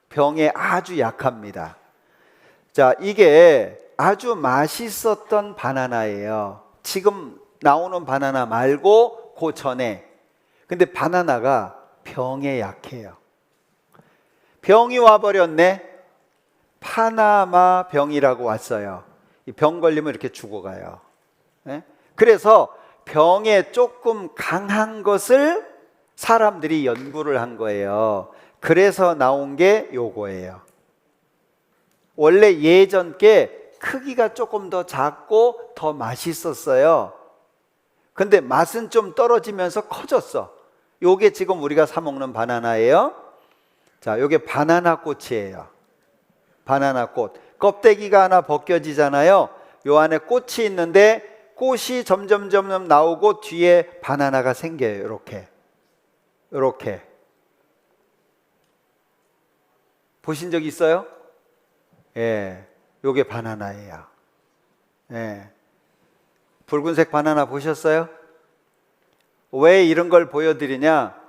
병에 아주 약합니다. 자, 이게 아주 맛있었던 바나나예요. 지금 나오는 바나나 말고 그 전에. 근데 바나나가 병에 약해요. 병이 와버렸네. 파나마 병이라고 왔어요. 이 병 걸리면 이렇게 죽어가요. 네? 그래서 병에 조금 강한 것을 사람들이 연구를 한 거예요. 그래서 나온 게 요거예요. 원래 예전 게 크기가 조금 더 작고 더 맛있었어요. 근데 맛은 좀 떨어지면서 커졌어. 요게 지금 우리가 사 먹는 바나나예요. 자, 요게 바나나 꽃이에요. 바나나 꽃. 껍데기가 하나 벗겨지잖아요. 요 안에 꽃이 있는데 꽃이 점점 나오고 뒤에 바나나가 생겨요. 이렇게. 이렇게. 보신 적 있어요? 예. 요게 바나나예요. 예. 붉은색 바나나 보셨어요? 왜 이런 걸 보여드리냐?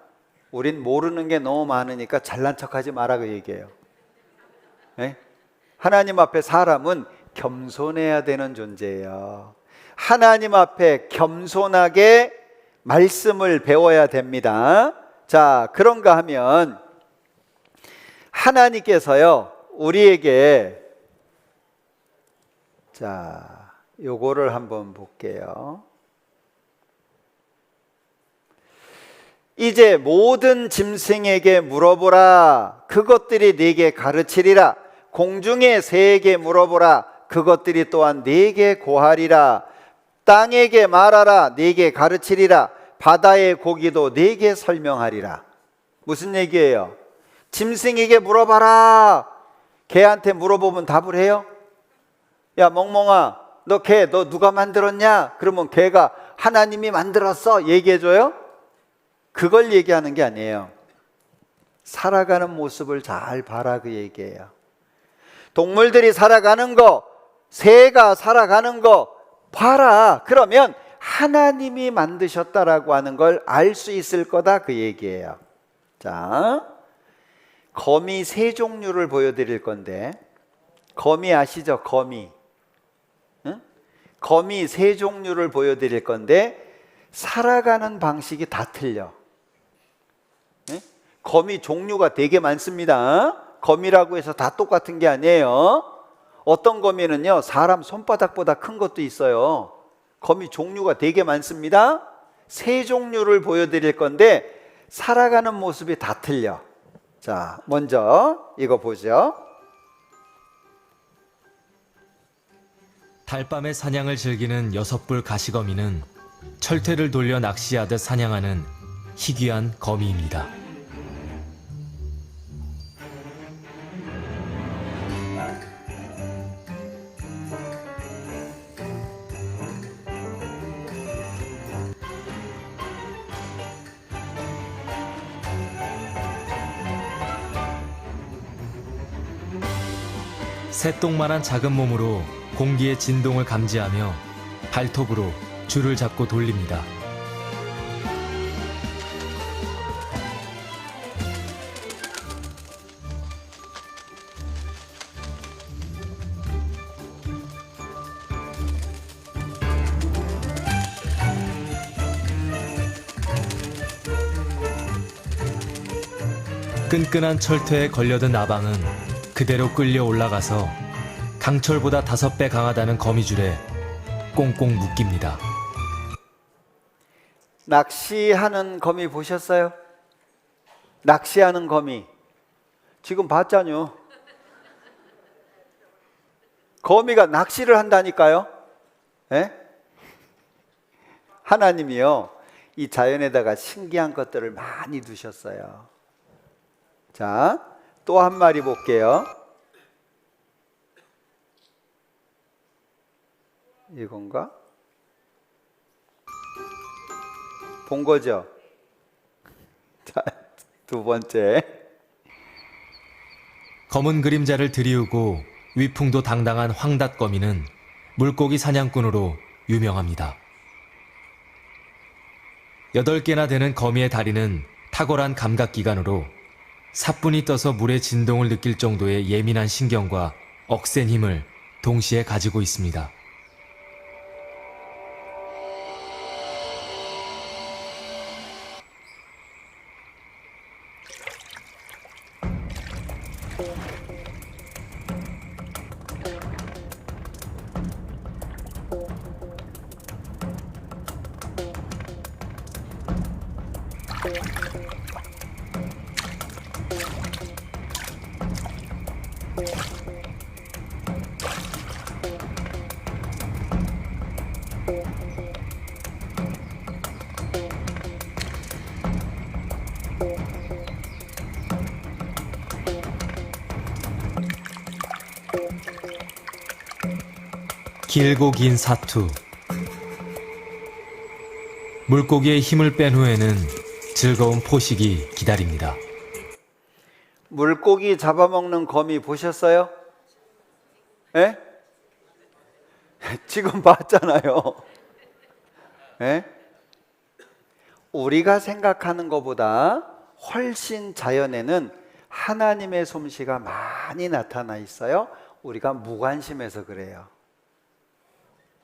우린 모르는 게 너무 많으니까 잘난 척하지 마라 그 얘기예요. 예? 하나님 앞에 사람은 겸손해야 되는 존재예요. 하나님 앞에 겸손하게 말씀을 배워야 됩니다. 자, 그런가 하면 하나님께서요, 우리에게, 자, 요거를 한번 볼게요. 이제 모든 짐승에게 물어보라. 그것들이 네게 가르치리라. 공중의 새에게 물어보라. 그것들이 또한 네게 고하리라. 땅에게 말하라. 네게 가르치리라. 바다의 고기도 네게 설명하리라. 무슨 얘기예요? 짐승에게 물어봐라. 개한테 물어보면 답을 해요? 야, 멍멍아, 너 개, 너 누가 만들었냐? 그러면 개가 하나님이 만들었어. 얘기해줘요? 그걸 얘기하는 게 아니에요. 살아가는 모습을 잘 봐라, 그 얘기예요. 동물들이 살아가는 거, 새가 살아가는 거 봐라. 그러면 하나님이 만드셨다라고 하는 걸 알 수 있을 거다, 그 얘기예요. 자, 거미 세 종류를 보여드릴 건데, 거미 아시죠? 거미. 응? 거미 세 종류를 보여드릴 건데 살아가는 방식이 다 틀려. 응? 거미 종류가 되게 많습니다. 거미라고 해서 다 똑같은 게 아니에요. 어떤 거미는요, 사람 손바닥보다 큰 것도 있어요. 거미 종류가 되게 많습니다. 세 종류를 보여드릴 건데 살아가는 모습이 다 틀려. 자, 먼저 이거 보죠. 달밤에 사냥을 즐기는 여섯불 가시거미는 철퇴를 돌려 낚시하듯 사냥하는 희귀한 거미입니다. 새똥만한 작은 몸으로 공기의 진동을 감지하며 발톱으로 줄을 잡고 돌립니다. 끈끈한 철퇴에 걸려든 아방은 그대로 끌려 올라가서 강철보다 5배 강하다는 거미줄에 꽁꽁 묶입니다. 낚시하는 거미 보셨어요? 낚시하는 거미. 지금 봤잖요. 거미가 낚시를 한다니까요. 예? 하나님이요, 이 자연에다가 신기한 것들을 많이 두셨어요. 자, 또 한 마리 볼게요. 이건가? 본 거죠? 자, 두 번째. 검은 그림자를 들이우고 위풍도 당당한 황닷거미는 물고기 사냥꾼으로 유명합니다. 8개나 되는 거미의 다리는 탁월한 감각기관으로 사뿐히 떠서 물의 진동을 느낄 정도의 예민한 신경과 억센 힘을 동시에 가지고 있습니다. 길고 긴 사투. 물고기의 힘을 뺀 후에는 즐거운 포식이 기다립니다. 물고기 잡아먹는 거미 보셨어요? 예? 지금 봤잖아요. 예? 우리가 생각하는 것보다 훨씬 자연에는 하나님의 솜씨가 많이 나타나 있어요. 우리가 무관심해서 그래요.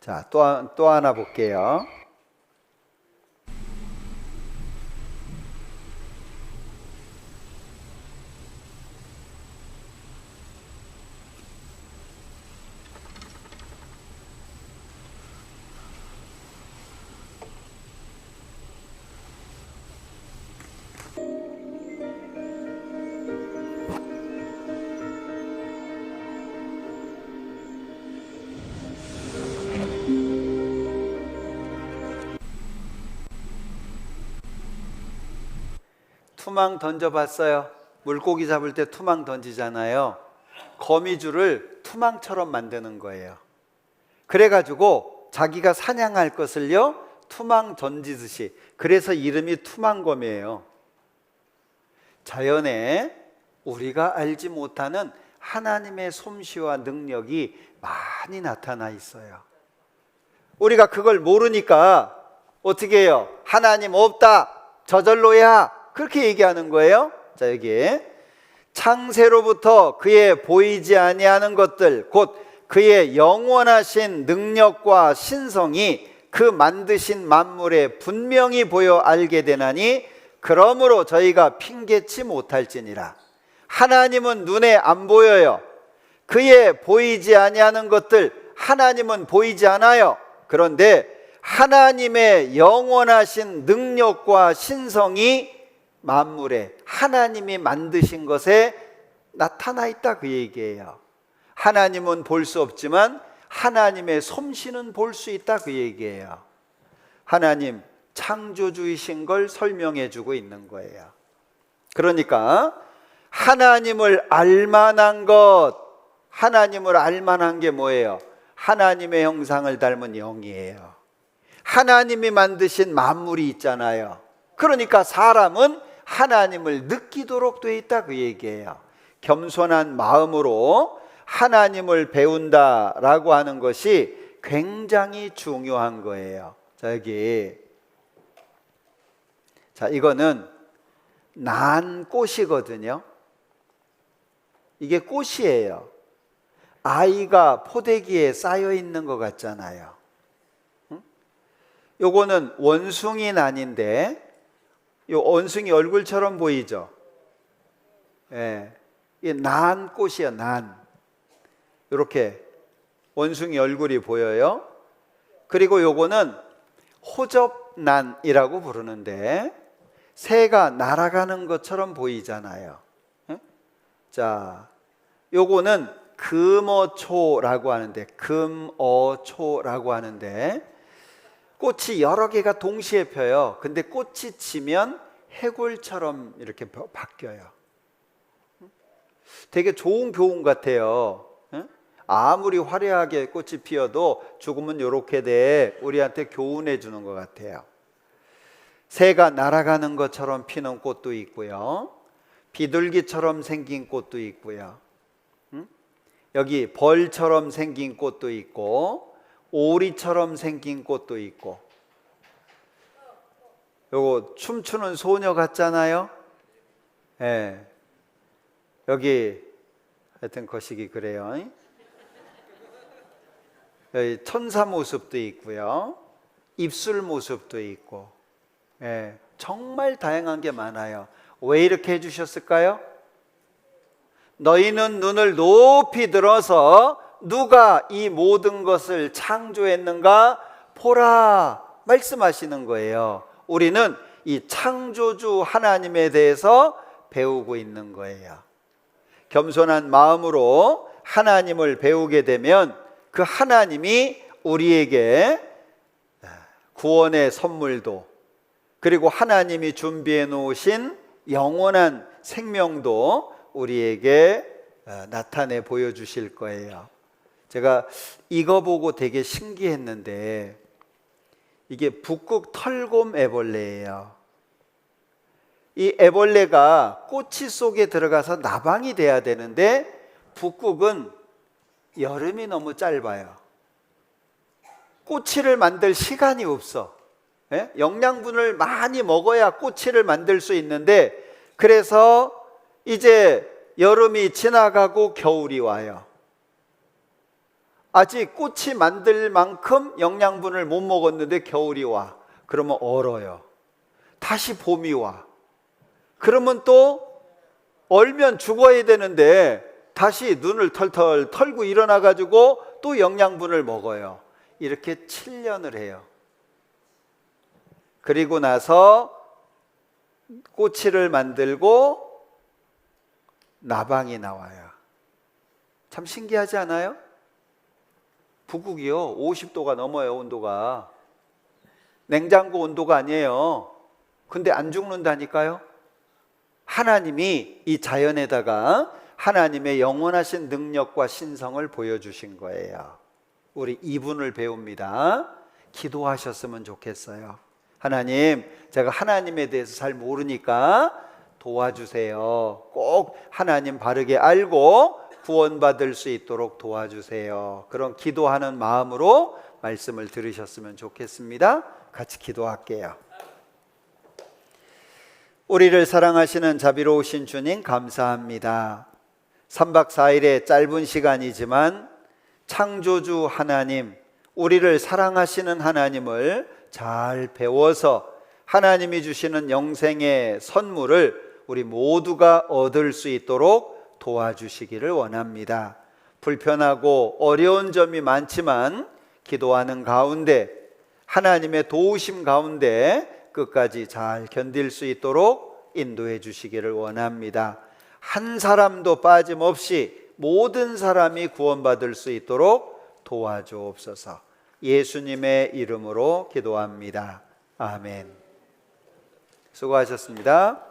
자, 또 하나 볼게요. 투망 던져봤어요? 물고기 잡을 때 투망 던지잖아요. 거미줄을 투망처럼 만드는 거예요. 그래가지고 자기가 사냥할 것을요 투망 던지듯이, 그래서 이름이 투망검이에요. 자연에 우리가 알지 못하는 하나님의 솜씨와 능력이 많이 나타나 있어요. 우리가 그걸 모르니까 어떻게 해요? 하나님 없다, 저절로야, 그렇게 얘기하는 거예요. 자, 여기에 창세로부터 그의 보이지 아니하는 것들 곧 그의 영원하신 능력과 신성이 그 만드신 만물에 분명히 보여 알게 되나니 그러므로 저희가 핑계치 못할지니라. 하나님은 눈에 안 보여요. 그의 보이지 아니하는 것들, 하나님은 보이지 않아요. 그런데 하나님의 영원하신 능력과 신성이 만물에, 하나님이 만드신 것에 나타나 있다, 그 얘기예요. 하나님은 볼 수 없지만 하나님의 솜씨는 볼 수 있다, 그 얘기예요. 하나님 창조주이신 걸 설명해 주고 있는 거예요. 그러니까 하나님을 알만한 것, 하나님을 알만한 게 뭐예요? 하나님의 형상을 닮은 영이에요. 하나님이 만드신 만물이 있잖아요. 그러니까 사람은 하나님을 느끼도록 돼 있다, 그 얘기예요. 겸손한 마음으로 하나님을 배운다라고 하는 것이 굉장히 중요한 거예요. 자, 여기, 자, 이거는 난꽃이거든요. 이게 꽃이에요. 아이가 포대기에 쌓여 있는 것 같잖아요. 요거는 원숭이 난인데, 요 원숭이 얼굴처럼 보이죠? 예, 이 난꽃이에요, 난. 이렇게 원숭이 얼굴이 보여요. 그리고 요거는 호접난이라고 부르는데, 새가 날아가는 것처럼 보이잖아요. 자, 요거는 금어초라고 하는데, 금어초라고 하는데, 꽃이 여러 개가 동시에 펴요. 근데 꽃이 지면 해골처럼 이렇게 바뀌어요. 되게 좋은 교훈 같아요. 아무리 화려하게 꽃이 피어도 죽으면 이렇게 돼, 우리한테 교훈해 주는 것 같아요. 새가 날아가는 것처럼 피는 꽃도 있고요, 비둘기처럼 생긴 꽃도 있고요, 여기 벌처럼 생긴 꽃도 있고, 오리처럼 생긴 꽃도 있고, 요거 춤추는 소녀 같잖아요. 예, 여기 하여튼 거시기 그래요. 여기 천사 모습도 있고요, 입술 모습도 있고, 예, 정말 다양한 게 많아요. 왜 이렇게 해주셨을까요? 너희는 눈을 높이 들어서 누가 이 모든 것을 창조했는가 보라 말씀하시는 거예요. 우리는 이 창조주 하나님에 대해서 배우고 있는 거예요. 겸손한 마음으로 하나님을 배우게 되면 그 하나님이 우리에게 구원의 선물도, 그리고 하나님이 준비해 놓으신 영원한 생명도 우리에게 나타내 보여주실 거예요. 제가 이거 보고 되게 신기했는데, 이게 북극 털곰 애벌레예요. 이 애벌레가 꼬치 속에 들어가서 나방이 돼야 되는데, 북극은 여름이 너무 짧아요. 꼬치를 만들 시간이 없어. 예? 영양분을 많이 먹어야 꼬치를 만들 수 있는데, 그래서 이제 여름이 지나가고 겨울이 와요. 아직 꼬치 만들 만큼 영양분을 못 먹었는데 겨울이 와. 그러면 얼어요. 다시 봄이 와. 그러면 또 얼면 죽어야 되는데 다시 눈을 털털 털고 일어나 가지고 또 영양분을 먹어요. 이렇게 7년을 해요. 그리고 나서 꼬치를 만들고 나방이 나와요. 참 신기하지 않아요? 북극이요, 50도가 넘어요, 온도가. 냉장고 온도가 아니에요. 근데 안 죽는다니까요. 하나님이 이 자연에다가 하나님의 영원하신 능력과 신성을 보여주신 거예요. 우리 이분을 배웁니다. 기도하셨으면 좋겠어요. 하나님, 제가 하나님에 대해서 잘 모르니까 도와주세요. 꼭 하나님 바르게 알고 구원받을 수 있도록 도와주세요. 그런 기도하는 마음으로 말씀을 들으셨으면 좋겠습니다. 같이 기도할게요. 우리를 사랑하시는 자비로우신 주님 감사합니다. 3박 4일의 짧은 시간이지만 창조주 하나님, 우리를 사랑하시는 하나님을 잘 배워서 하나님이 주시는 영생의 선물을 우리 모두가 얻을 수 있도록 도와주시기를 원합니다. 불편하고 어려운 점이 많지만 기도하는 가운데 하나님의 도우심 가운데 끝까지 잘 견딜 수 있도록 인도해 주시기를 원합니다. 한 사람도 빠짐없이 모든 사람이 구원받을 수 있도록 도와주옵소서. 예수님의 이름으로 기도합니다. 아멘. 수고하셨습니다.